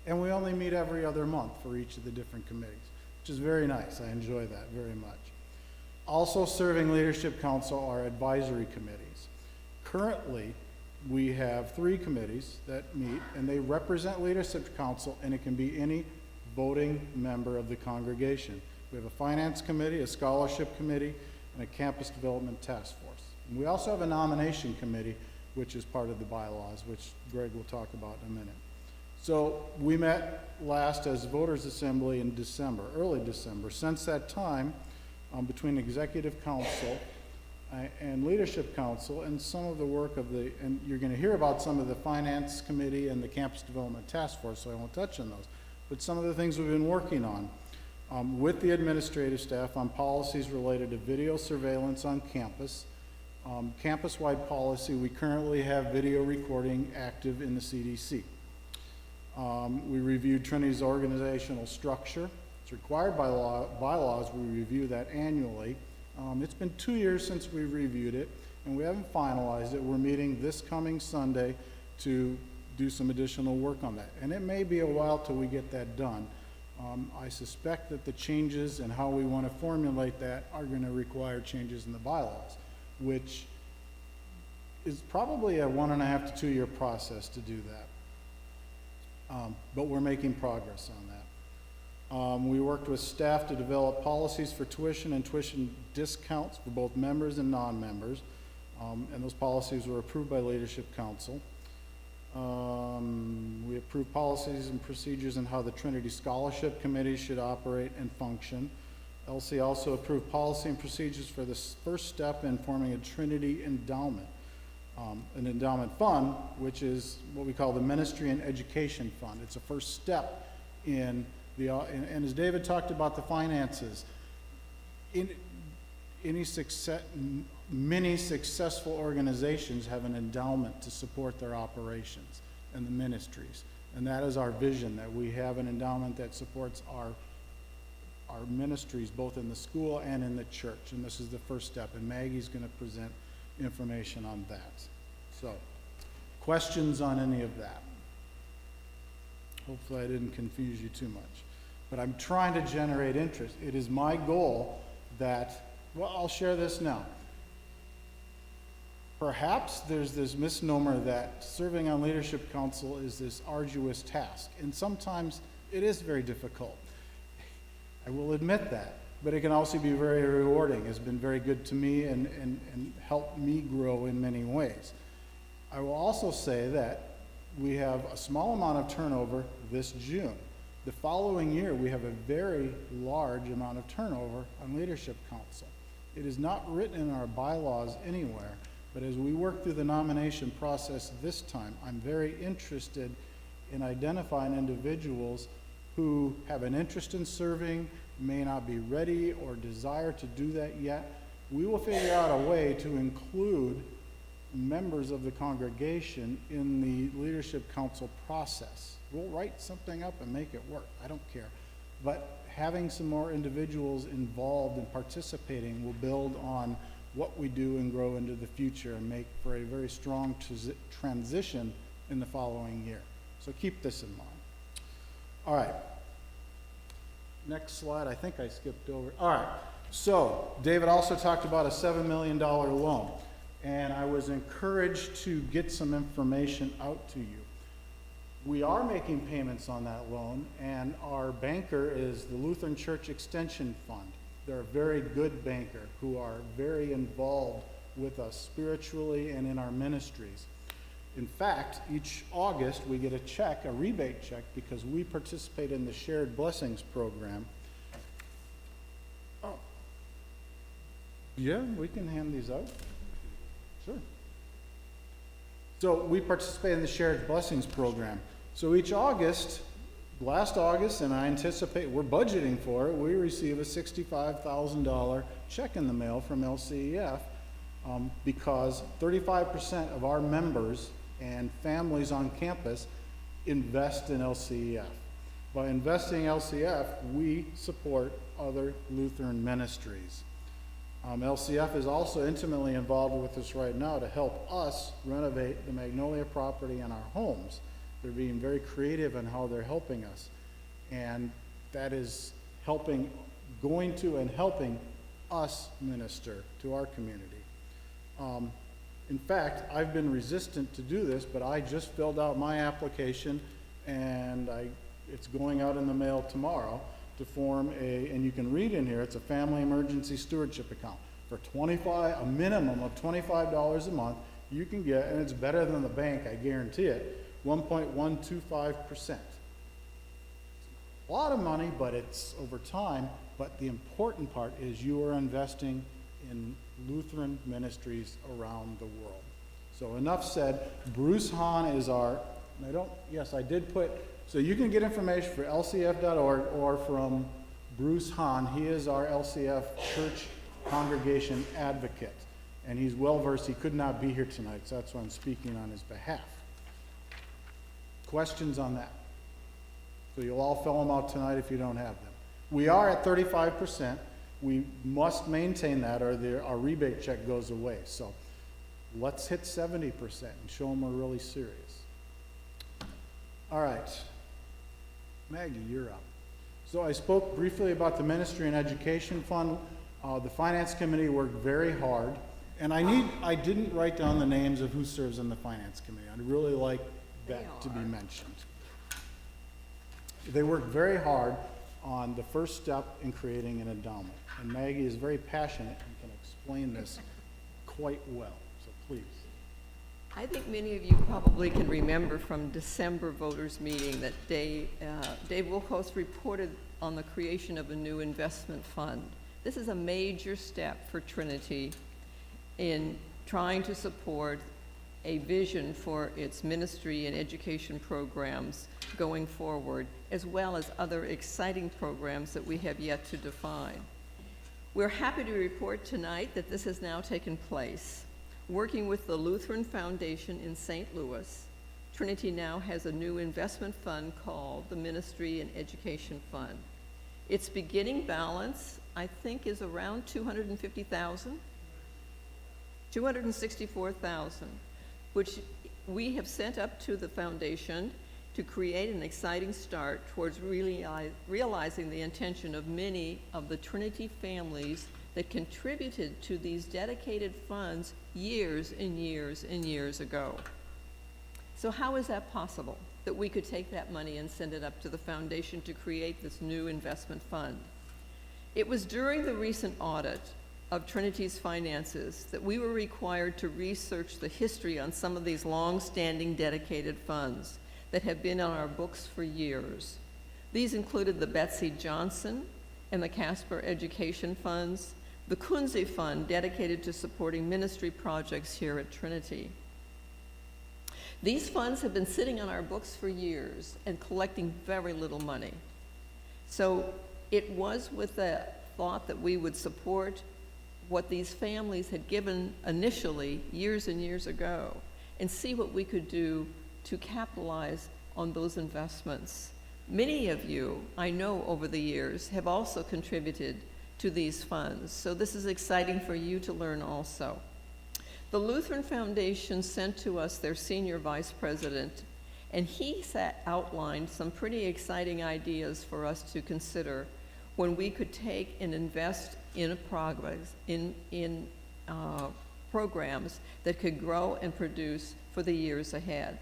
And we only meet every other month for each of the different committees, which is very nice. I enjoy that very much. Also serving Leadership Council are advisory committees. Currently, we have 3 committees that meet, and they represent Leadership Council, and it can be any voting member of the congregation. We have a finance committee, a scholarship committee, and a campus development task force. And we also have a nomination committee, which is part of the bylaws, which Greg will talk about in a minute. So we met last as Voters Assembly in December, early December. Since that time, between Executive Council and Leadership Council and some of the work of and you're going to hear about some of the Finance Committee and the Campus Development Task Force, so I won't touch on those. But some of the things we've been working on with the administrative staff on policies related to video surveillance on campus. Campus-wide policy, we currently have video recording active in the CDC. We reviewed Trinity's organizational structure. It's required by bylaws. We review that annually. It's been 2 years since we reviewed it, and we haven't finalized it. We're meeting this coming Sunday to do some additional work on that. And it may be a while till we get that done. I suspect that the changes and how we want to formulate that are going to require changes in the bylaws, which is probably a 1.5 to 2 year process to do that. But we're making progress on that. We worked with staff to develop policies for tuition and tuition discounts for both members and non-members. And those policies were approved by Leadership Council. We approved policies and procedures on how the Trinity Scholarship Committee should operate and function. LC also approved policy and procedures for the first step in forming a Trinity endowment. An endowment fund, which is what we call the Ministry and Education Fund. It's a first step in the, and as David talked about the finances, many successful organizations have an endowment to support their operations and the ministries. And that is our vision, that we have an endowment that supports our ministries, both in the school and in the church. And this is the first step, and Maggie's going to present information on that. So, questions on any of that? Hopefully I didn't confuse you too much. But I'm trying to generate interest. It is my goal that, well, I'll share this now. Perhaps there's this misnomer that serving on Leadership Council is this arduous task, and sometimes it is very difficult. I will admit that, but it can also be very rewarding. It's been very good to me and helped me grow in many ways. I will also say that we have a small amount of turnover this June. The following year, we have a very large amount of turnover on Leadership Council. It is not written in our bylaws anywhere, but as we work through the nomination process this time, I'm very interested in identifying individuals who have an interest in serving, may not be ready or desire to do that yet. We will figure out a way to include members of the congregation in the Leadership Council process. We'll write something up and make it work. I don't care. But having some more individuals involved and participating will build on what we do and grow into the future and make for a very strong transition in the following year. So keep this in mind. All right. Next slide. I think I skipped over. All right. So David also talked about a $7 million loan, and I was encouraged to get some information out to you. We are making payments on that loan, and our banker is the Lutheran Church Extension Fund. They're a very good banker who are very involved with us spiritually and in our ministries. In fact, each August we get a check, a rebate check, because we participate in the Shared Blessings program. Oh, yeah, we can hand these out. Sure. So we participate in the Shared Blessings program. So each August, last August, and I anticipate we're budgeting for it, we receive a $65,000 check in the mail from LCEF because 35% of our members and families on campus invest in LCEF. By investing in LCEF, we support other Lutheran ministries. LCF is also intimately involved with us right now to help us renovate the Magnolia property and our homes. They're being very creative in how they're helping us. And that is helping us minister to our community. In fact, I've been resistant to do this, but I just filled out my application, and it's going out in the mail tomorrow to form and you can read in here, it's a family emergency stewardship account. For a minimum of $25 a month, you can get, and it's better than the bank, I guarantee it, 1.125%. A lot of money, but it's over time. But the important part is you are investing in Lutheran ministries around the world. So enough said. Bruce Hahn is our, I did put, so you can get information for lcf.org or from Bruce Hahn. He is our LCF church congregation advocate. And he's well versed. He could not be here tonight, so that's why I'm speaking on his behalf. Questions on that? So you'll all fill them out tonight if you don't have them. We are at 35%. We must maintain that or our rebate check goes away. So let's hit 70% and show them we're really serious. All right. Maggie, you're up. So I spoke briefly about the Ministry and Education Fund. The Finance Committee worked very hard, and I didn't write down the names of who serves on the Finance Committee. I'd really like that to be mentioned. They worked very hard on the first step in creating an endowment, and Maggie is very passionate and can explain this quite well, so please. I think many of you probably can remember from December voters' meeting that Dave Wilkos reported on the creation of a new investment fund. This is a major step for Trinity in trying to support a vision for its ministry and education programs going forward, as well as other exciting programs that we have yet to define. We're happy to report tonight that this has now taken place. Working with the Lutheran Foundation in St. Louis, Trinity now has a new investment fund called the Ministry and Education Fund. Its beginning balance, I think, is around $250,000, $264,000, which we have sent up to the foundation to create an exciting start towards realizing the intention of many of the Trinity families that contributed to these dedicated funds years and years and years ago. So how is that possible, that we could take that money and send it up to the foundation to create this new investment fund? It was during the recent audit of Trinity's finances that we were required to research the history on some of these long-standing dedicated funds that have been on our books for years. These included the Betsy Johnson and the Casper Education Funds, the Kunze Fund dedicated to supporting ministry projects here at Trinity. These funds have been sitting on our books for years and collecting very little money. So it was with the thought that we would support what these families had given initially years and years ago and see what we could do to capitalize on those investments. Many of you, I know over the years, have also contributed to these funds, so this is exciting for you to learn also. The Lutheran Foundation sent to us their senior vice president, and he outlined some pretty exciting ideas for us to consider when we could take and invest in programs that could grow and produce for the years ahead.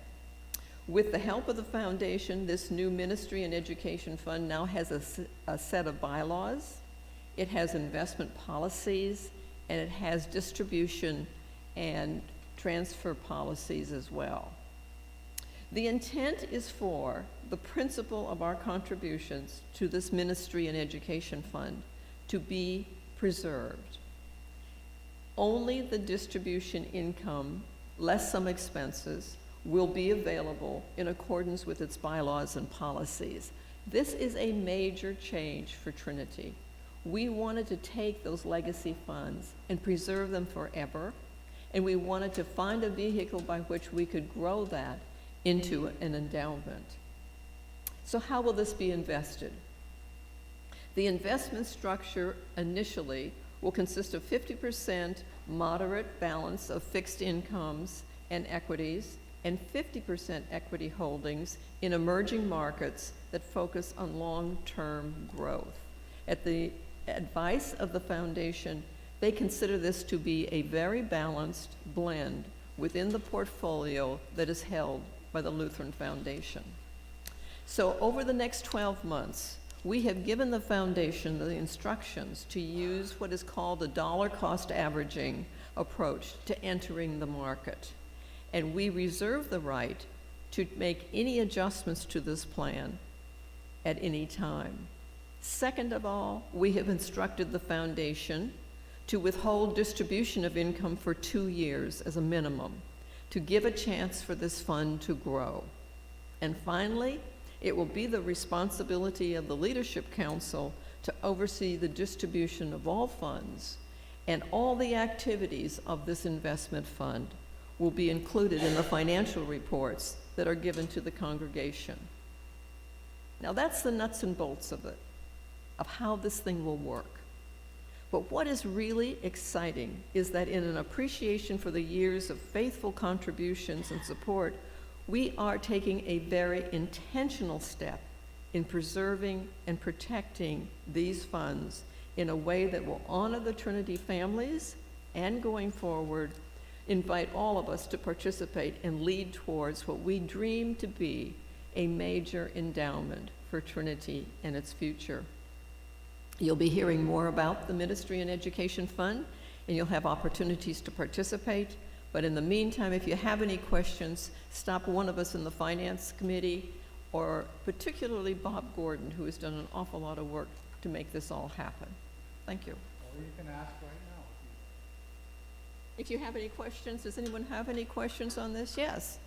With the help of the foundation, this new Ministry and Education Fund now has a set of bylaws, it has investment policies, and it has distribution and transfer policies as well. The intent is for the principle of our contributions to this Ministry and Education Fund to be preserved. Only the distribution income, less some expenses, will be available in accordance with its bylaws and policies. This is a major change for Trinity. We wanted to take those legacy funds and preserve them forever, and we wanted to find a vehicle by which we could grow that into an endowment. So how will this be invested? The investment structure initially will consist of 50% moderate balance of fixed incomes and equities, and 50% equity holdings in emerging markets that focus on long-term growth. At the advice of the foundation, they consider this to be a very balanced blend within the portfolio that is held by the Lutheran Foundation. So over the next 12 months, we have given the foundation the instructions to use what is called a dollar cost averaging approach to entering the market. And we reserve the right to make any adjustments to this plan at any time. Second of all, we have instructed the foundation to withhold distribution of income for 2 years as a minimum, to give a chance for this fund to grow. And finally, it will be the responsibility of the Leadership Council to oversee the distribution of all funds, and all the activities of this investment fund will be included in the financial reports that are given to the congregation. Now that's the nuts and bolts of it, of how this thing will work. But what is really exciting is that in an appreciation for the years of faithful contributions and support, we are taking a very intentional step in preserving and protecting these funds in a way that will honor the Trinity families and going forward, invite all of us to participate and lead towards what we dream to be a major endowment for Trinity and its future. You'll be hearing more about the Ministry and Education Fund, and you'll have opportunities to participate. But in the meantime, if you have any questions, stop one of us in the Finance Committee, or particularly Bob Gordon, who has done an awful lot of work to make this all happen. Thank you. Or you can ask right now. If you have any questions, does anyone have any questions on this? Yes.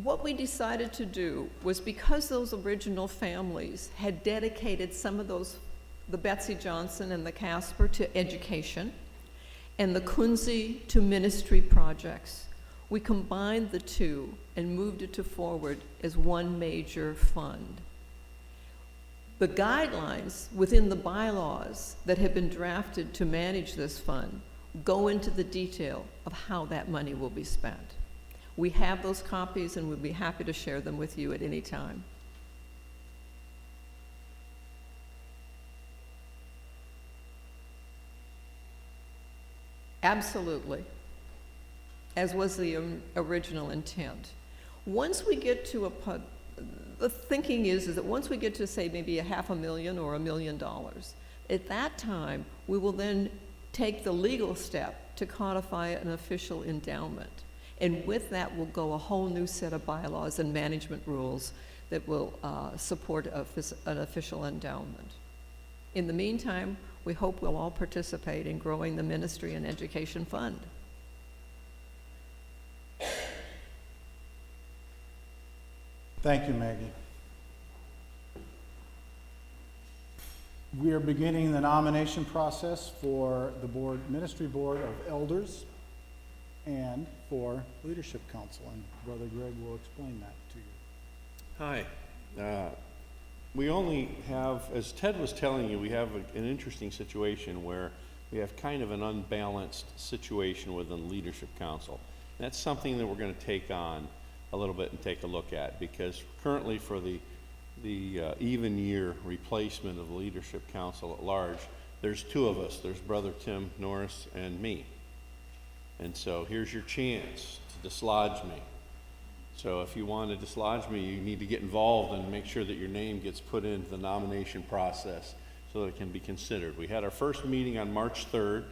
What we decided to do was, because those original families had dedicated some of those, the Betsy Johnson and the Casper, to education, and the Kunze to ministry projects, we combined the two and moved it to forward as one major fund. The guidelines within the bylaws that have been drafted to manage this fund go into the detail of how that money will be spent. We have those copies, and we'd be happy to share them with you at any time. Absolutely, as was the original intent. Once we get to the thinking is that once we get to, say, maybe $500,000 or $1 million, at that time, we will then take the legal step to codify an official endowment. And with that will go a whole new set of bylaws and management rules that will support an official endowment. In the meantime, we hope we'll all participate in growing the Ministry and Education Fund. Thank you, Maggie. We are beginning the nomination process for the Ministry Board of Elders and for Leadership Council, and Brother Greg will explain that to you. Hi. We only have, as Ted was telling you, we have an interesting situation where we have kind of an unbalanced situation within Leadership Council. That's something that we're going to take on a little bit and take a look at, because currently for the even year replacement of the Leadership Council at large, there's two of us. There's Brother Tim Norris and me. And so here's your chance to dislodge me. So if you want to dislodge me, you need to get involved and make sure that your name gets put into the nomination process so that it can be considered. We had our first meeting on March 3rd,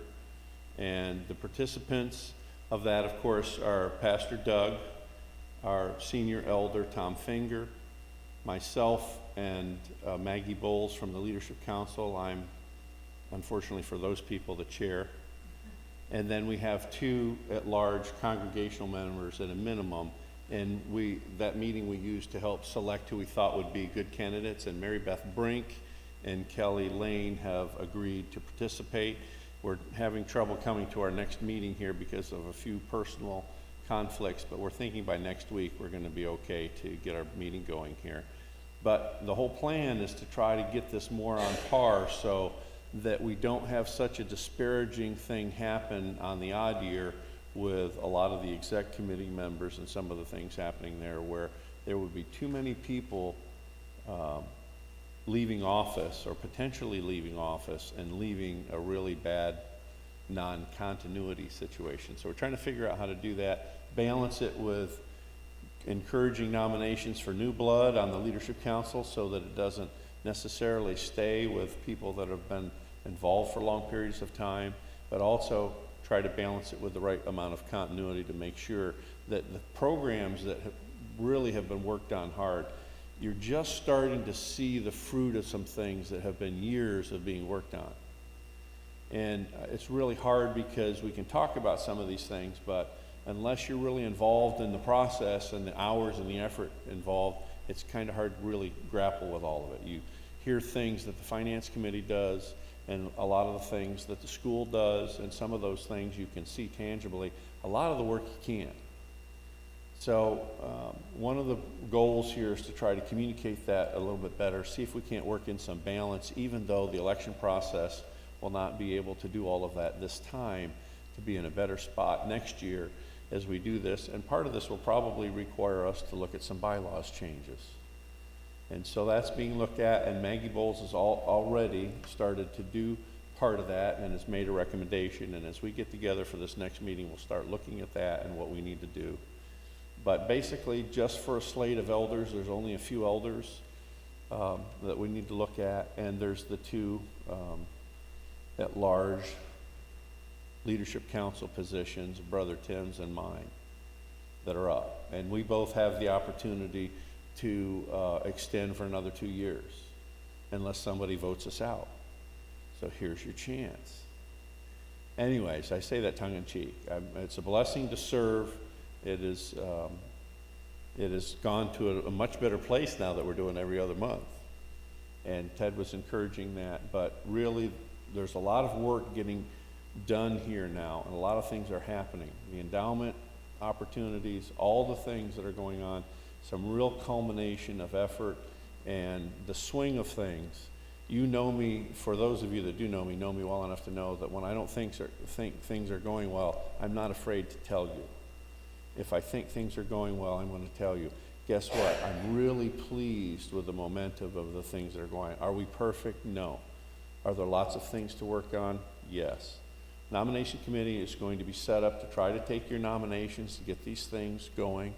and the participants of that, of course, are Pastor Doug, our senior elder, Tom Finger, myself, and Maggie Bowles from the Leadership Council. I'm, unfortunately for those people, the chair. And then we have two at-large congregational members at a minimum, and that meeting we used to help select who we thought would be good candidates, and Mary Beth Brink and Kelly Lane have agreed to participate. We're having trouble coming to our next meeting here because of a few personal conflicts, but we're thinking by next week we're going to be okay to get our meeting going here. But the whole plan is to try to get this more on par so that we don't have such a disparaging thing happen on the odd year with a lot of the exec committee members and some of the things happening there, where there would be too many people leaving office or potentially leaving office and leaving a really bad non-continuity situation. So we're trying to figure out how to do that, balance it with encouraging nominations for new blood on the Leadership Council so that it doesn't necessarily stay with people that have been involved for long periods of time, but also try to balance it with the right amount of continuity to make sure that the programs that really have been worked on hard, you're just starting to see the fruit of some things that have been years of being worked on. And it's really hard because we can talk about some of these things, but unless you're really involved in the process and the hours and the effort involved, it's kind of hard to really grapple with all of it. You hear things that the Finance Committee does and a lot of the things that the school does, and some of those things you can see tangibly. A lot of the work you can't. So one of the goals here is to try to communicate that a little bit better, see if we can't work in some balance, even though the election process will not be able to do all of that this time, to be in a better spot next year as we do this, and part of this will probably require us to look at some bylaws changes. And so that's being looked at, and Maggie Bowles has already started to do part of that and has made a recommendation, and as we get together for this next meeting, we'll start looking at that and what we need to do. But basically, just for a slate of elders, there's only a few elders that we need to look at, and there's the two at-large leadership council positions, Brother Tim's and mine, that are up. And we both have the opportunity to extend for another 2 years, unless somebody votes us out. So here's your chance. Anyways, I say that tongue-in-cheek. It's a blessing to serve. It has gone to a much better place now that we're doing every other month. And Ted was encouraging that, but really, there's a lot of work getting done here now, and a lot of things are happening. The endowment opportunities, all the things that are going on, some real culmination of effort and the swing of things. You know me, for those of you that do know me well enough to know that when I don't think things are going well, I'm not afraid to tell you. If I think things are going well, I'm going to tell you. Guess what? I'm really pleased with the momentum of the things that are going on. Are we perfect? No. Are there lots of things to work on? Yes. Nomination committee is going to be set up to try to take your nominations, to get these things going,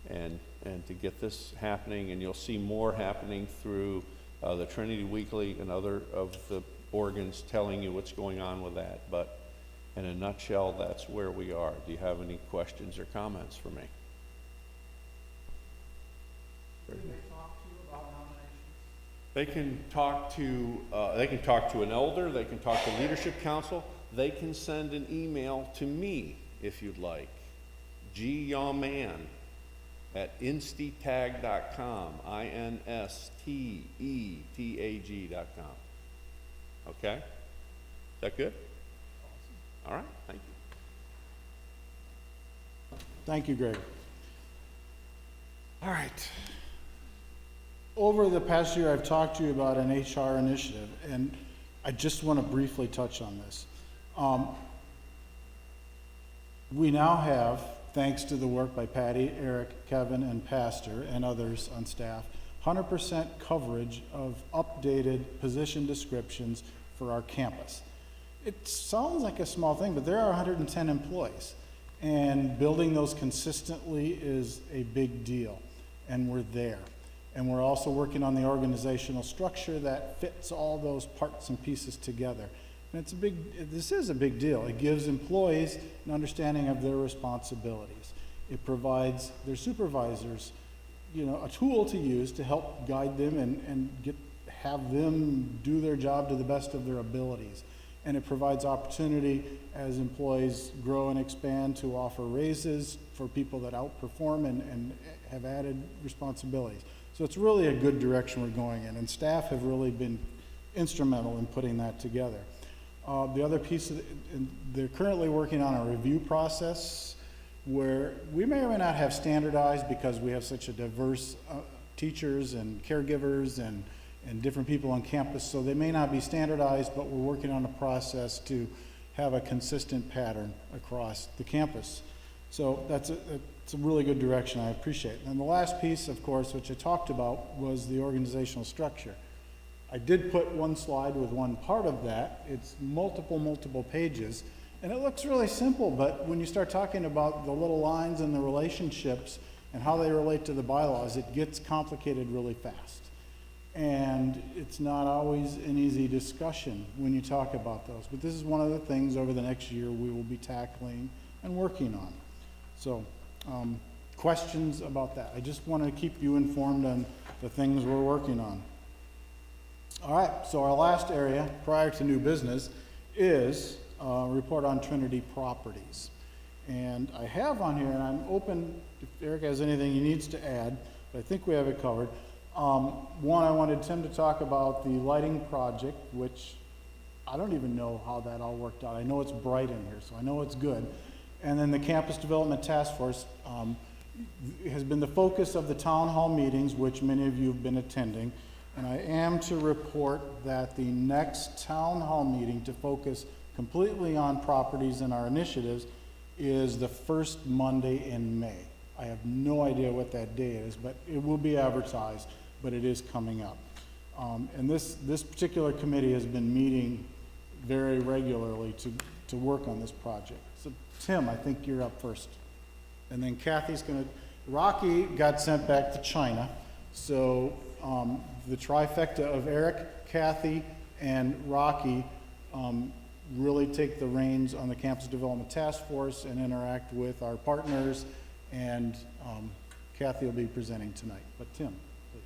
and to get this happening, and you'll see more happening through the Trinity Weekly and other of the organs telling you what's going on with that. But in a nutshell, that's where we are. Do you have any questions or comments for me? They can talk to an elder, they can talk to leadership council, they can send an email to me if you'd like. gyawman at insteatag.com, INSTETAG.com. Okay? Is that good? All right, thank you. Thank you, Greg. All right. Over the past year, I've talked to you about an HR initiative, and I just want to briefly touch on this. We now have, thanks to the work by Patty, Eric, Kevin, and Pastor, and others on staff, 100% coverage of updated position descriptions for our campus. It sounds like a small thing, but there are 110 employees, and building those consistently is a big deal, and we're there. And we're also working on the organizational structure that fits all those parts and pieces together. And this is a big deal. It gives employees an understanding of their responsibilities. It provides their supervisors, a tool to use to help guide them and have them do their job to the best of their abilities. And it provides opportunity as employees grow and expand to offer raises for people that outperform and have added responsibilities. So it's really a good direction we're going in, and staff have really been instrumental in putting that together. The other piece, they're currently working on a review process where we may or may not have standardized, because we have such a diverse teachers and caregivers and different people on campus, so they may not be standardized, but we're working on a process to have a consistent pattern across the campus. So it's a really good direction. I appreciate it. And the last piece, of course, which I talked about, was the organizational structure. I did put one slide with one part of that. It's multiple pages, and it looks really simple, but when you start talking about the little lines and the relationships and how they relate to the bylaws, it gets complicated really fast. And it's not always an easy discussion when you talk about those. But this is one of the things over the next year we will be tackling and working on. So, questions about that? I just want to keep you informed on the things we're working on. All right, so our last area prior to new business is report on Trinity properties. And I have on here, and I'm open if Eric has anything he needs to add, but I think we have it covered. One, I wanted Tim to talk about the lighting project, which I don't even know how that all worked out. I know it's bright in here, so I know it's good. And then the Campus Development Task Force has been the focus of the town hall meetings, which many of you have been attending. And I am to report that the next town hall meeting to focus completely on properties and our initiatives is the first Monday in May. I have no idea what that day is, but it will be advertised, but it is coming up. And this particular committee has been meeting very regularly to work on this project. So Tim, I think you're up first. And then Kathy's gonna, Rocky got sent back to China. So the trifecta of Eric, Kathy, and Rocky really take the reins on the Campus Development Task Force and interact with our partners. And Kathy will be presenting tonight. But Tim, please.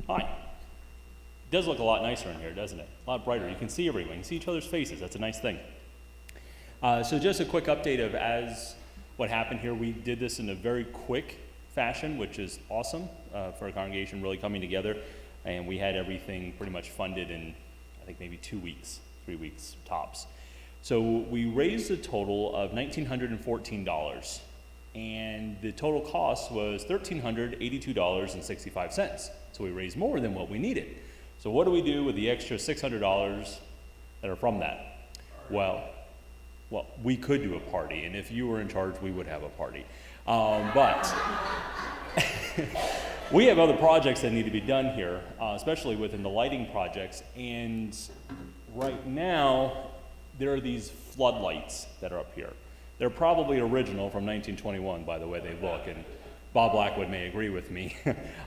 Hi. It does look a lot nicer in here, doesn't it? A lot brighter. You can see everyone. You can see each other's faces. That's a nice thing. So just a quick update of what happened here. We did this in a very quick fashion, which is awesome for a congregation really coming together. And we had everything pretty much funded in, I think, maybe 2 weeks, 3 weeks tops. So we raised a total of $1,914. And the total cost was $1,382.65. So we raised more than what we needed. So what do we do with the extra $600 that are from that? Well, we could do a party, and if you were in charge, we would have a party. But we have other projects that need to be done here, especially within the lighting projects. And right now, there are these floodlights that are up here. They're probably original from 1921 by the way they look, and Bob Blackwood may agree with me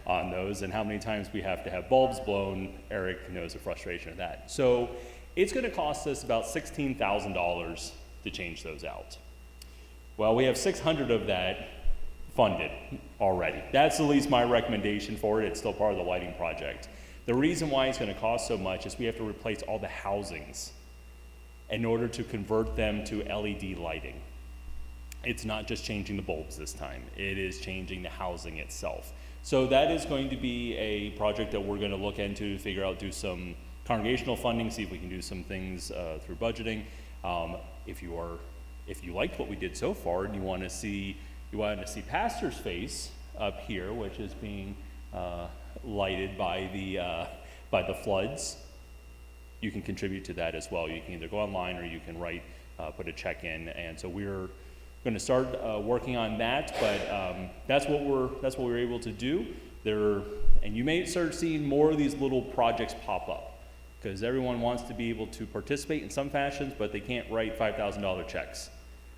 on those, and how many times we have to have bulbs blown. Eric knows the frustration of that. So it's gonna cost us about $16,000 to change those out. Well, we have 600 of that funded already. That's at least my recommendation for it. It's still part of the lighting project. The reason why it's gonna cost so much is we have to replace all the housings in order to convert them to LED lighting. It's not just changing the bulbs this time, it is changing the housing itself. So that is going to be a project that we're gonna look into to figure out, do some congregational funding, see if we can do some things through budgeting. If you liked what we did so far and you wanted to see Pastor's face up here, which is being lighted by the floods, you can contribute to that as well. You can either go online or you can put a check in, and so we're going to start working on that. But that's what we're able to do there, and you may start seeing more of these little projects pop up because everyone wants to be able to participate in some fashions, but they can't write $5,000 checks.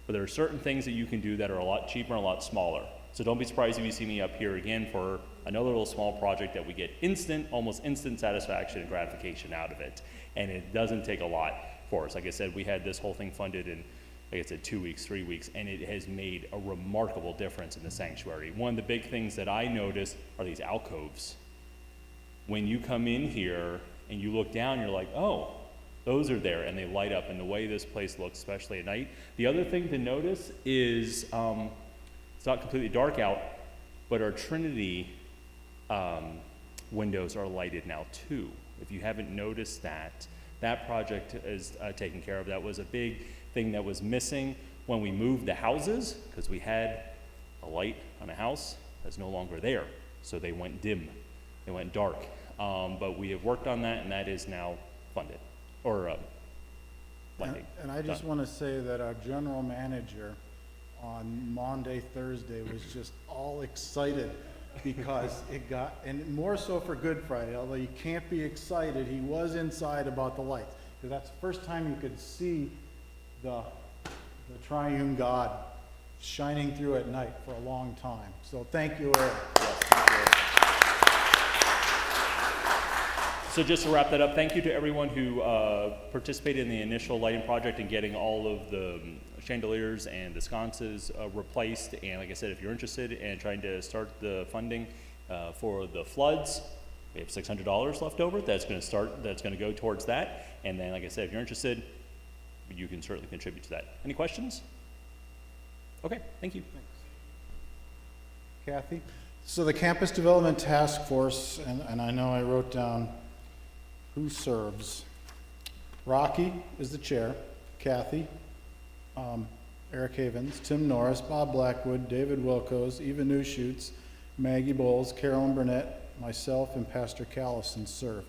But there are certain things that you can do that are a lot cheaper and a lot smaller. So don't be surprised if you see me up here again for another little small project that we get almost instant satisfaction and gratification out of it. And it doesn't take a lot for us. Like I said, we had this whole thing funded in, like I said, 2 weeks, 3 weeks, and it has made a remarkable difference in the sanctuary. One of the big things that I noticed are these alcoves. When you come in here and you look down, you're like, oh, those are there, and they light up, and the way this place looks, especially at night. The other thing to notice is it's not completely dark out, but our Trinity windows are lighted now too. If you haven't noticed that, that project is taken care of. That was a big thing that was missing when we moved the houses, because we had a light on a house that's no longer there. So they went dim, they went dark. But we have worked on that, and that is now funded, or lighting. And I just want to say that our general manager on Maundy, Thursday was just all excited because it got, and more so for Good Friday, although you can't be excited, he was inside about the lights. Because that's the first time you could see the triune God shining through at night for a long time. So thank you, Eric. Yes, thank you. So just to wrap that up, thank you to everyone who participated in the initial lighting project and getting all of the chandeliers and the sconces replaced. And like I said, if you're interested in trying to start the funding for the floods, we have $600 left over. That's going to go towards that. And then, like I said, if you're interested, you can certainly contribute to that. Any questions? Okay, thank you. Kathy? So the Campus Development Task Force, and I know I wrote down who serves. Rocky is the chair, Kathy, Eric Havens, Tim Norris, Bob Blackwood, David Wilkos, Eva Newshoots, Maggie Bowles, Carolyn Burnett, myself, and Pastor Callison serve.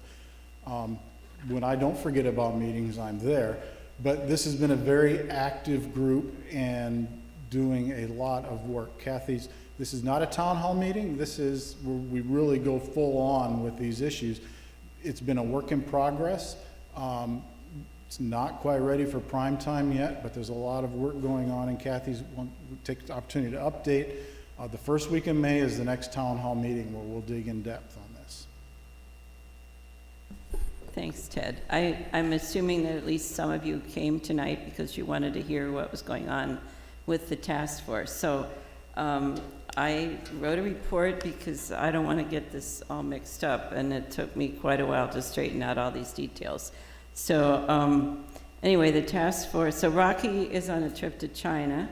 When I don't forget about meetings, I'm there, But this has been a very active group and doing a lot of work. This is not a town hall meeting. This is where we really go full on with these issues. It's been a work in progress. It's not quite ready for prime time yet, but there's a lot of work going on, and Kathy's take the opportunity to update. The first week in May is the next town hall meeting where we'll dig in depth on this. Thanks, Ted. I'm assuming that at least some of you came tonight because you wanted to hear what was going on with the task force. So I wrote a report because I don't want to get this all mixed up, and it took me quite a while to straighten out all these details. So anyway, the task force, so Rocky is on a trip to China.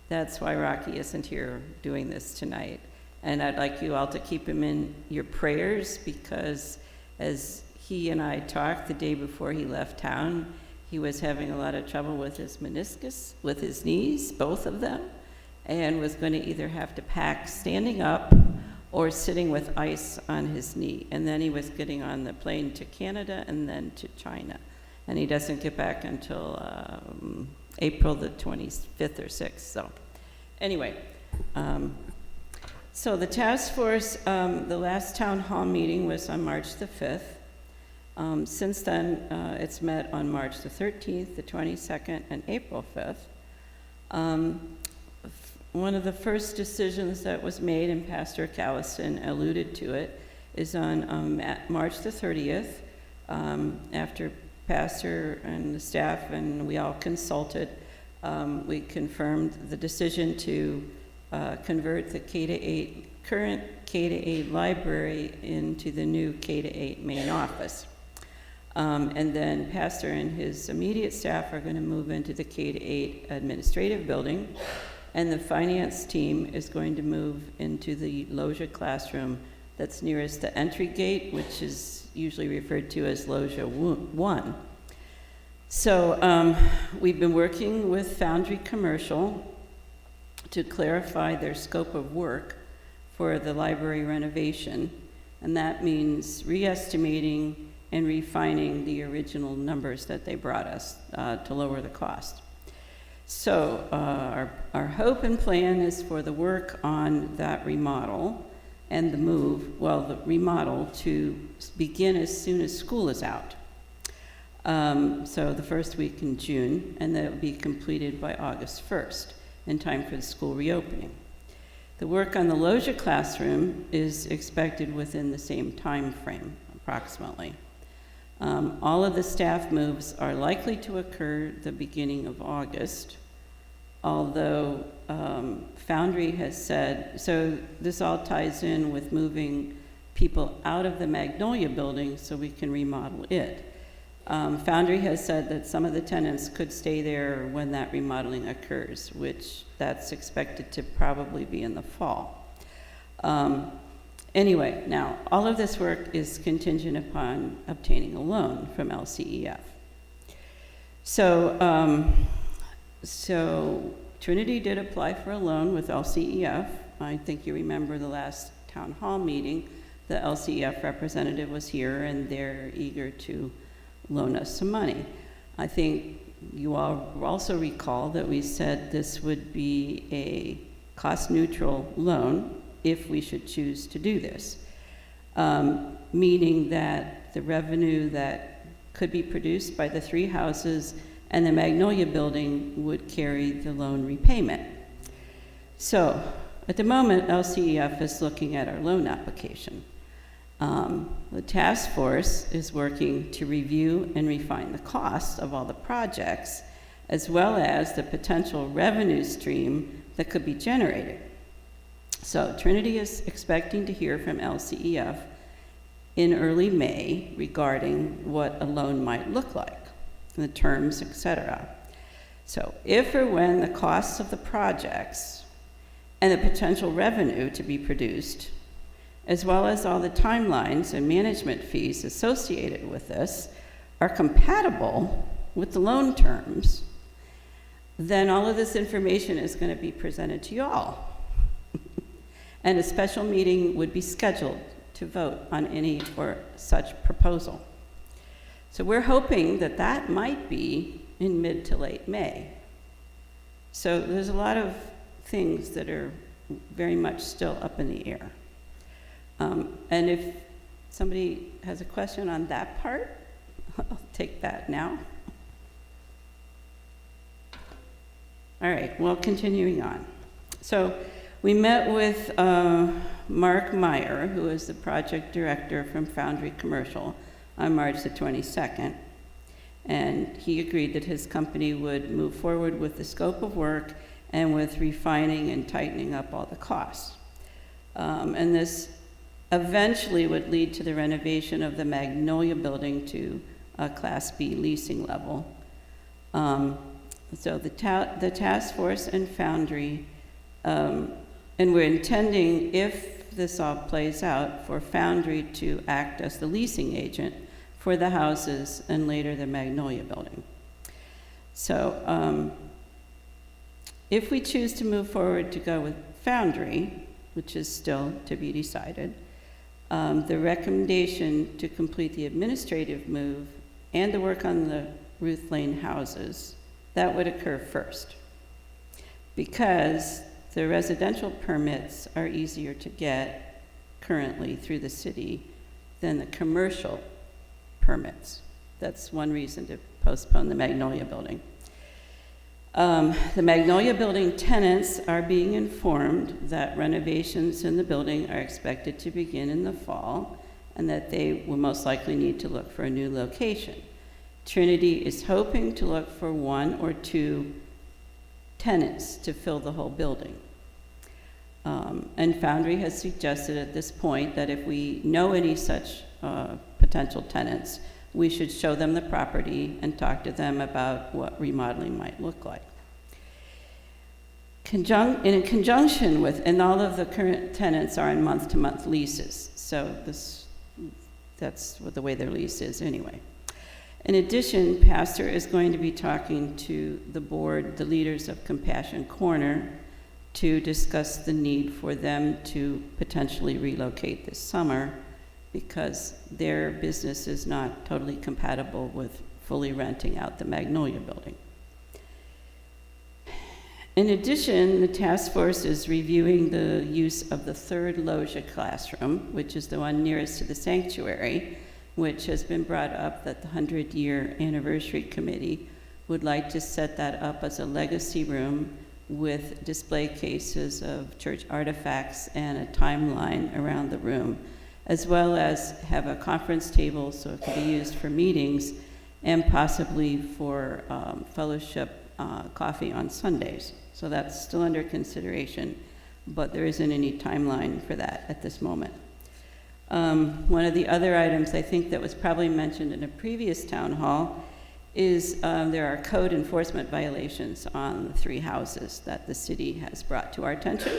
That's why Rocky isn't here doing this tonight. And I'd like you all to keep him in your prayers, because as he and I talked the day before he left town, he was having a lot of trouble with his meniscus, with his knees, both of them, and was going to either have to pack standing up or sitting with ice on his knee. And then he was getting on the plane to Canada and then to China. And he doesn't get back until April the 25th or 6th. So anyway, so the task force, the last town hall meeting was on March the 5th. Since then, it's met on March the 13th, the 22nd, and April 5th. One of the first decisions that was made, and Pastor Callison alluded to it, is on March the 30th, after Pastor and the staff and we all consulted, we confirmed the decision to convert the K-8, current K-8 library into the new K-8 main office. And then Pastor and his immediate staff are going to move into the K-8 administrative building, and the finance team is going to move into the Loja classroom that's nearest the entry gate, which is usually referred to as Loja 1. So we've been working with Foundry Commercial to clarify their scope of work for the library renovation, and that means re-estimating and refining the original numbers that they brought us to lower the cost. So our hope and plan is for the work on that remodel and the move, well, the remodel, to begin as soon as school is out. So the first week in June, and that it will be completed by August 1st, in time for the school reopening. The work on the Loja classroom is expected within the same time frame, approximately. All of the staff moves are likely to occur the beginning of August, although Foundry has said, so this all ties in with moving people out of the Magnolia building so we can remodel it. Foundry has said that some of the tenants could stay there when that remodeling occurs, which that's expected to probably be in the fall. Anyway, now, all of this work is contingent upon obtaining a loan from LCEF. So Trinity did apply for a loan with LCEF. I think you remember the last town hall meeting, the LCEF representative was here, and they're eager to loan us some money. I think you all also recall that we said this would be a cost-neutral loan if we should choose to do this, meaning that the revenue that could be produced by the 3 houses and the Magnolia building would carry the loan repayment. So at the moment, LCEF is looking at our loan application. The task force is working to review and refine the costs of all the projects, as well as the potential revenue stream that could be generated. So Trinity is expecting to hear from LCEF in early May regarding what a loan might look like, the terms, etc. So if or when the costs of the projects and the potential revenue to be produced, as well as all the timelines and management fees associated with this, are compatible with the loan terms, then all of this information is going to be presented to you all. And a special meeting would be scheduled to vote on any or such proposal. So we're hoping that that might be in mid to late May. So there's a lot of things that are very much still up in the air. And if somebody has a question on that part, I'll take that now. All right, well, continuing on. So we met with Mark Meyer, who is the project director from Foundry Commercial, on March the 22nd. And he agreed that his company would move forward with the scope of work and with refining and tightening up all the costs. And this eventually would lead to the renovation of the Magnolia building to a Class B leasing level. So the task force and Foundry, and we're intending, if this all plays out, for Foundry to act as the leasing agent for the houses and later the Magnolia building. So if we choose to move forward to go with Foundry, which is still to be decided, the recommendation to complete the administrative move and the work on the Ruth Lane houses, that would occur first, because the residential permits are easier to get currently through the city than the commercial permits. That's one reason to postpone the Magnolia building. The Magnolia building tenants are being informed that renovations in the building are expected to begin in the fall and that they will most likely need to look for a new location. Trinity is hoping to look for 1 or 2 tenants to fill the whole building. And Foundry has suggested at this point that if we know any such potential tenants, we should show them the property and talk to them about what remodeling might look like. In conjunction with, and all of the current tenants are on month-to-month leases, so that's what the way their lease is anyway. In addition, Pastor is going to be talking to the board, the leaders of Compassion Corner, to discuss the need for them to potentially relocate this summer because their business is not totally compatible with fully renting out the Magnolia building. In addition, the task force is reviewing the use of the 3rd Loggia classroom, which is the one nearest to the sanctuary, which has been brought up that the 100-year anniversary committee would like to set that up as a legacy room with display cases of church artifacts and a timeline around the room, as well as have a conference table so it can be used for meetings and possibly for fellowship coffee on Sundays. So that's still under consideration, but there isn't any timeline for that at this moment. One of the other items I think that was probably mentioned in a previous town hall is there are code enforcement violations on the 3 houses that the city has brought to our attention.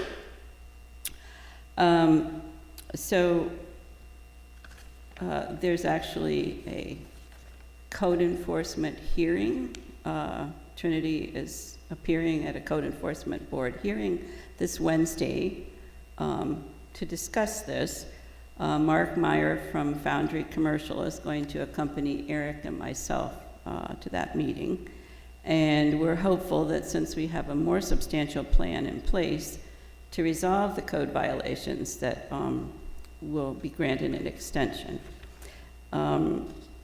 There's actually a code enforcement hearing. Trinity is appearing at a code enforcement board hearing this Wednesday to discuss this. Mark Meyer from Foundry Commercial is going to accompany Eric and myself to that meeting. And we're hopeful that since we have a more substantial plan in place to resolve the code violations, that will be granted an extension.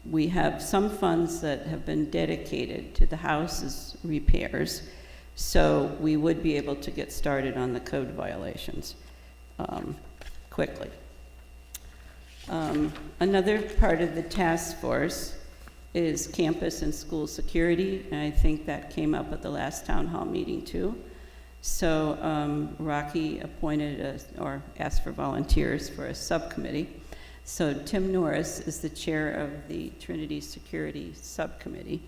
We have some funds that have been dedicated to the house's repairs, so we would be able to get started on the code violations quickly. Another part of the task force is campus and school security, and I think that came up at the last town hall meeting too. So Rocky appointed or asked for volunteers for a subcommittee. So Tim Norris is the chair of the Trinity Security Subcommittee,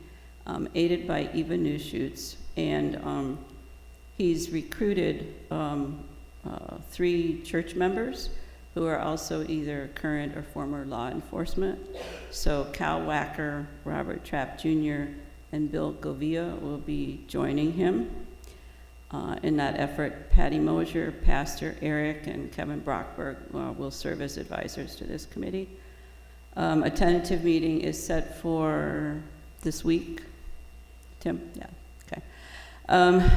aided by Eva Newshutz, and he's recruited 3 church members who are also either current or former law enforcement. So Cal Wacker, Robert Trapp Jr., and Bill Govia will be joining him in that effort. Patty Mosier, Pastor Eric, and Kevin Brockberg will serve as advisors to this committee. A tentative meeting is set for this week, Tim? Yeah, okay.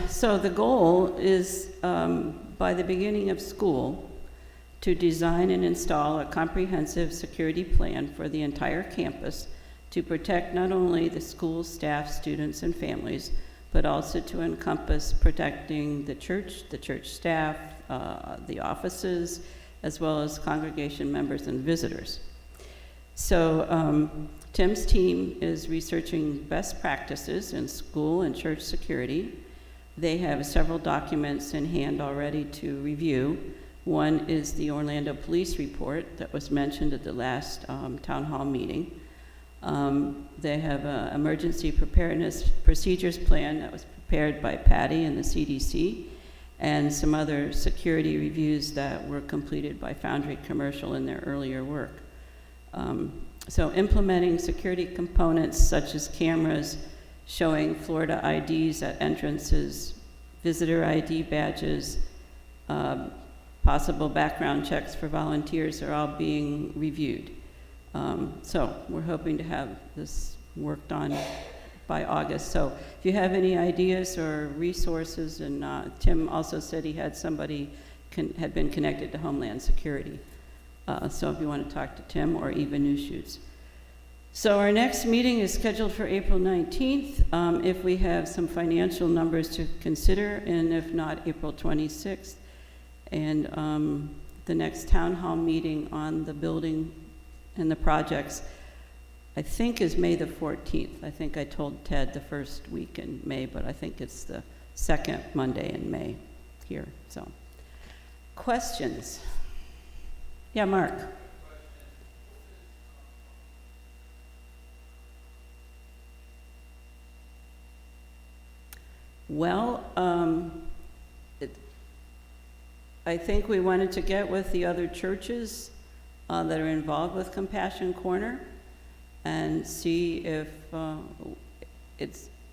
So the goal is, by the beginning of school, to design and install a comprehensive security plan for the entire campus to protect not only the school staff, students, and families, but also to encompass protecting the church staff, the offices, as well as congregation members and visitors. So Tim's team is researching best practices in school and church security. They have several documents in hand already to review. One is the Orlando Police Report that was mentioned at the last town hall meeting. They have an emergency preparedness procedures plan that was prepared by Patty and the CDC, and some other security reviews that were completed by Foundry Commercial in their earlier work. So implementing security components such as cameras showing Florida IDs at entrances, visitor ID badges, possible background checks for volunteers are all being reviewed. So we're hoping to have this worked on by August. So if you have any ideas or resources, and Tim also said he had somebody had been connected to Homeland Security. So if you want to talk to Tim or Eva Newshoots. So our next meeting is scheduled for April 19th. If we have some financial numbers to consider, and if not, April 26th. And the next town hall meeting on the building and the projects, I think, is May the 14th. I think I told Ted the first week in May, but I think it's the second Monday in May here. So, questions? Yeah, Mark. Well, I think we wanted to get with the other churches that are involved with Compassion Corner and see if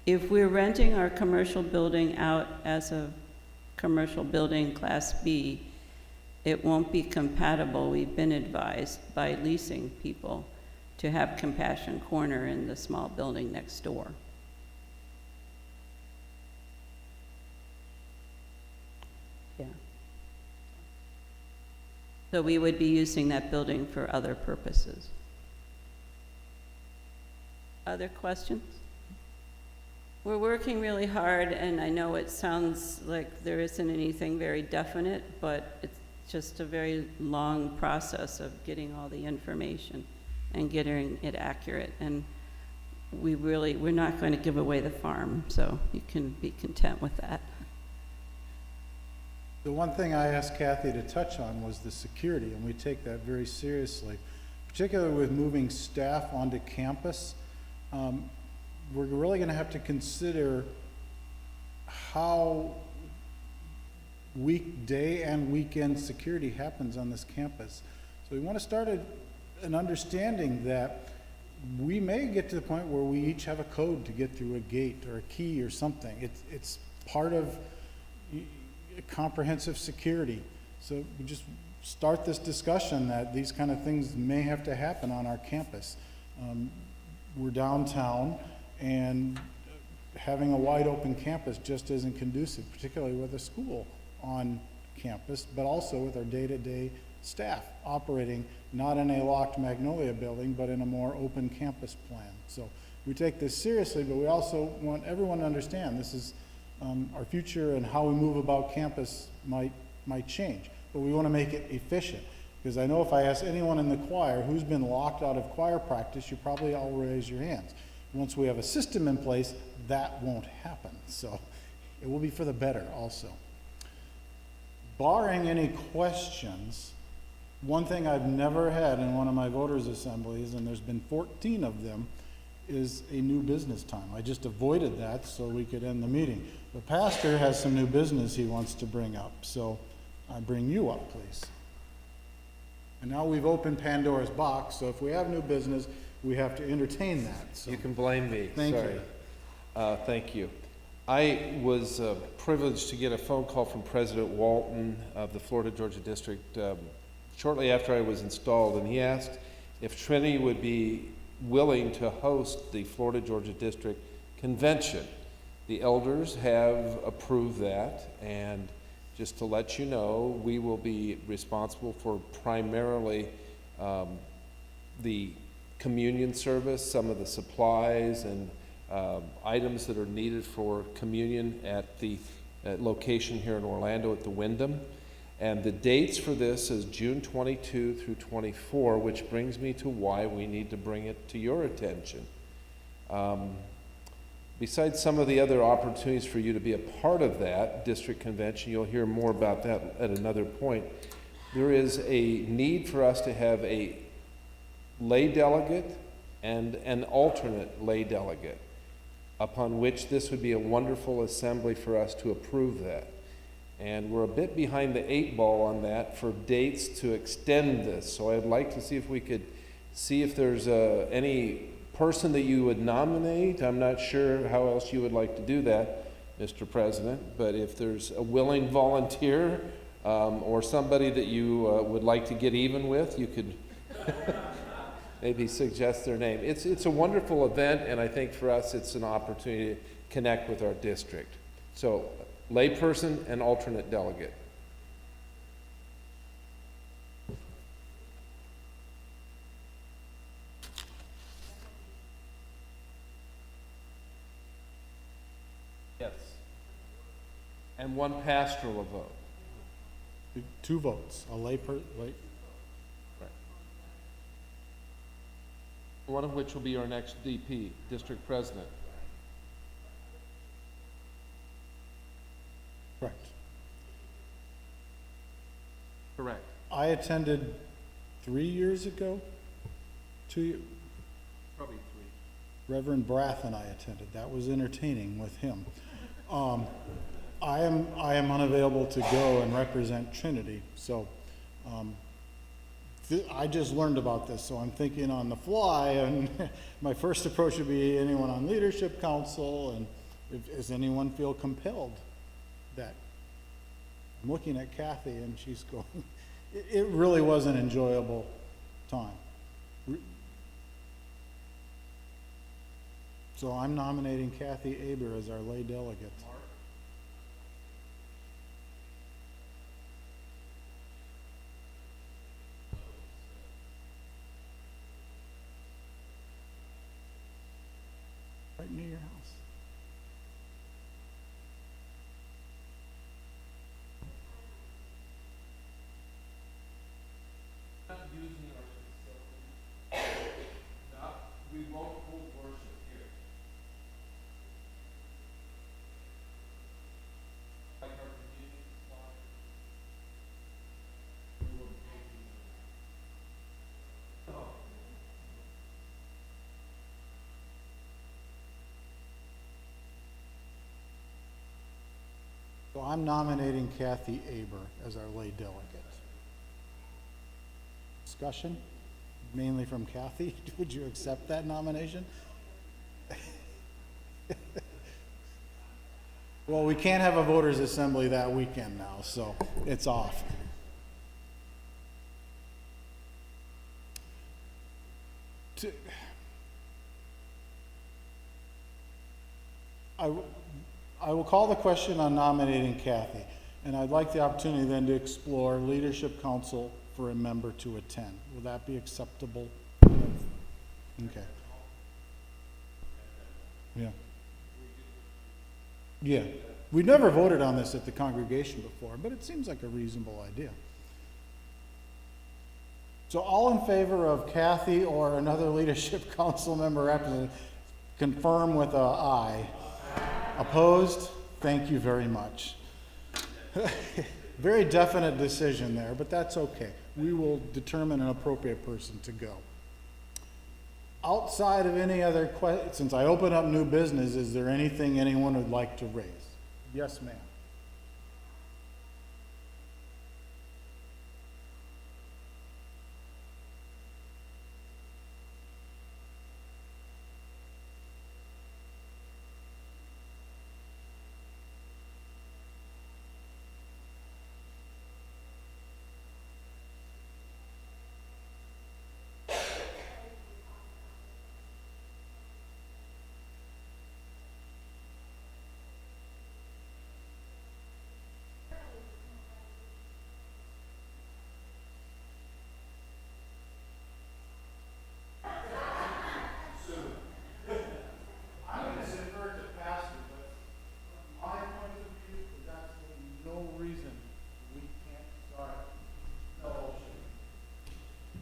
if we're renting our commercial building out as a commercial building Class B, it won't be compatible, we've been advised, by leasing people to have Compassion Corner in the small building next door. Yeah. So we would be using that building for other purposes. Other questions? We're working really hard, and I know it sounds like there isn't anything very definite, but it's just a very long process of getting all the information and getting it accurate. And we're not going to give away the farm, so you can be content with that. The one thing I asked Kathy to touch on was the security, and we take that very seriously, particularly with moving staff onto campus. We're really going to have to consider how weekday and weekend security happens on this campus. So we want to start an understanding that we may get to the point where we each have a code to get through a gate or a key or something. It's part of comprehensive security. So we just start this discussion that these kind of things may have to happen on our campus. We're downtown, and having a wide open campus just isn't conducive, particularly with a school on campus, but also with our day-to-day staff operating not in a locked Magnolia building, but in a more open campus plan. So we take this seriously, but we also want everyone to understand this is our future, and how we move about campus might change, but we want to make it efficient. Because I know if I ask anyone in the choir who's been locked out of choir practice, you probably all raise your hands. Once we have a system in place, that won't happen. So it will be for the better also. Barring any questions, one thing I've never had in one of my voters' assemblies, and there's been 14 of them, is a new business time. I just avoided that so we could end the meeting. The pastor has some new business he wants to bring up, so I bring you up, please. And now we've opened Pandora's box, so if we have new business, we have to entertain that. So You can blame me. Thank Sorry. you. Thank you. I was privileged to get a phone call from President Walton of the Florida Georgia District shortly after I was installed, and he asked if Trinity would be willing to host the Florida Georgia District Convention. The elders have approved that, and just to let you know, we will be responsible for primarily the communion service, some of the supplies and items that are needed for communion at the location here in Orlando at the Wyndham. And the dates for this is June 22 through 24, which brings me to why we need to bring it to your attention. Besides some of the other opportunities for you to be a part of that district convention, you'll hear more about that at another point. There is a need for us to have a lay delegate and an alternate lay delegate, upon which this would be a wonderful assembly for us to approve that. And we're a bit behind the 8 ball on that for dates to extend this. So I'd like to see if we could see if there's any person that you would nominate. I'm not sure how else you would like to do that, Mr. President, but if there's a willing volunteer or somebody that you would like to get even with, you could maybe suggest their name. It's a wonderful event, and I think for us it's an opportunity to connect with our district. So, layperson and alternate delegate. Yes. And one pastoral vote. 2 votes, a lay. One of which will be our next DP, district president. Correct. Correct. I attended 3 years ago, 2, Probably 3. Reverend Brath and I attended. That was entertaining with him. I am unavailable to go and represent Trinity, so I just learned about this, so I'm thinking on the fly, and my first approach would be anyone on leadership council, and does anyone feel compelled that? I'm looking at Kathy, and she's going, it really was an enjoyable time. So I'm nominating Kathy Aber as our lay delegate. Right near your house. Not using our facility. We won't hold worship here. Like our community slide. We will be taking. So I'm nominating Kathy Aber as our lay delegate. Discussion, mainly from Kathy. Would you accept that nomination? Well, we can't have a voters' assembly that weekend now, so it's off. I will call the question on nominating Kathy, and I'd like the opportunity then to explore leadership council for a member to attend. Will that be acceptable? Okay. Yeah. Yeah. We never voted on this at the congregation before, but it seems like a reasonable idea. So all in favor of Kathy or another leadership council member representative, confirm with a aye. Opposed? Thank you very much. Very definite decision there, but that's okay. We will determine an appropriate person to go. Outside of any other questions, since I open up new business, is there anything anyone would like to raise? Yes, ma'am.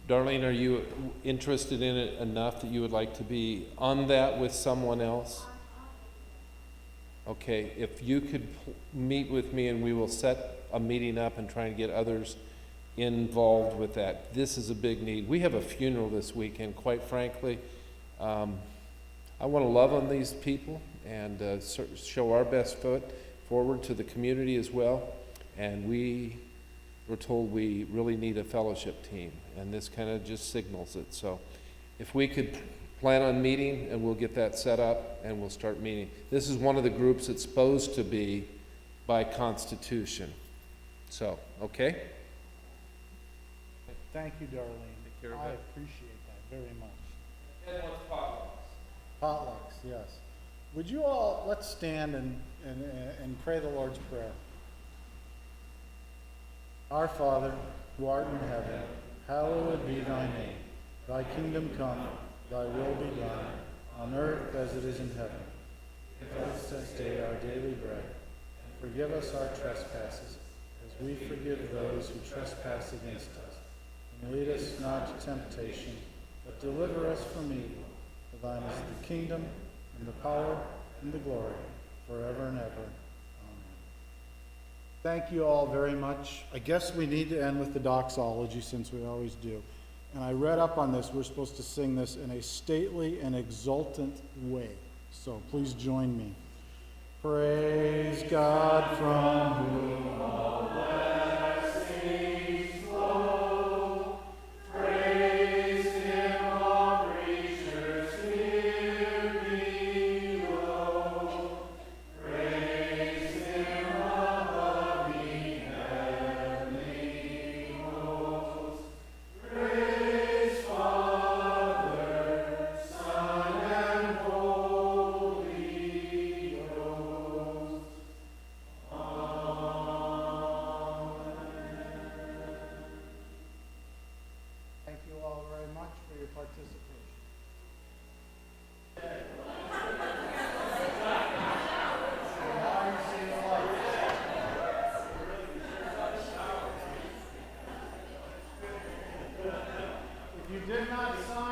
Darlene, are you interested in it enough that you would like to be on that with someone else? Okay, if you could meet with me and we will set a meeting up and try and get others involved with that. This is a big need. We have a funeral this weekend, quite frankly. I want to love on these people and show our best foot forward to the community as well. And we were told we really need a fellowship team, and this kind of just signals it. So if we could plan on meeting, and we'll get that set up, and we'll start meeting. This is one of the groups that's supposed to be by constitution. So, okay? Thank you, Darlene. Take care of I it. appreciate that very much. And what's potlucks? Potlucks, yes. Would you all, let's stand and pray the Lord's Prayer. Our Father, who art in heaven, hallowed be thy name. Thy kingdom come, thy will be done, on earth as it is in heaven. Give us this day our daily bread. Forgive us our trespasses, as we forgive those who trespass against us. And lead us not to temptation, but deliver us from evil. For thine is the kingdom, and the power, and the glory, forever and ever. Amen. Thank you all very much. I guess we need to end with the doxology, since we always do. And I read up on this. We're supposed to sing this in a stately and exultant way. So please join me. Praise God from whom all blessings flow. Praise Him, all creatures here below. Praise Him above the heavenly hosts. Praise Father, Son, and Holy Ghost. Thank you all very much for your participation. Now you see the lights. If you did not sign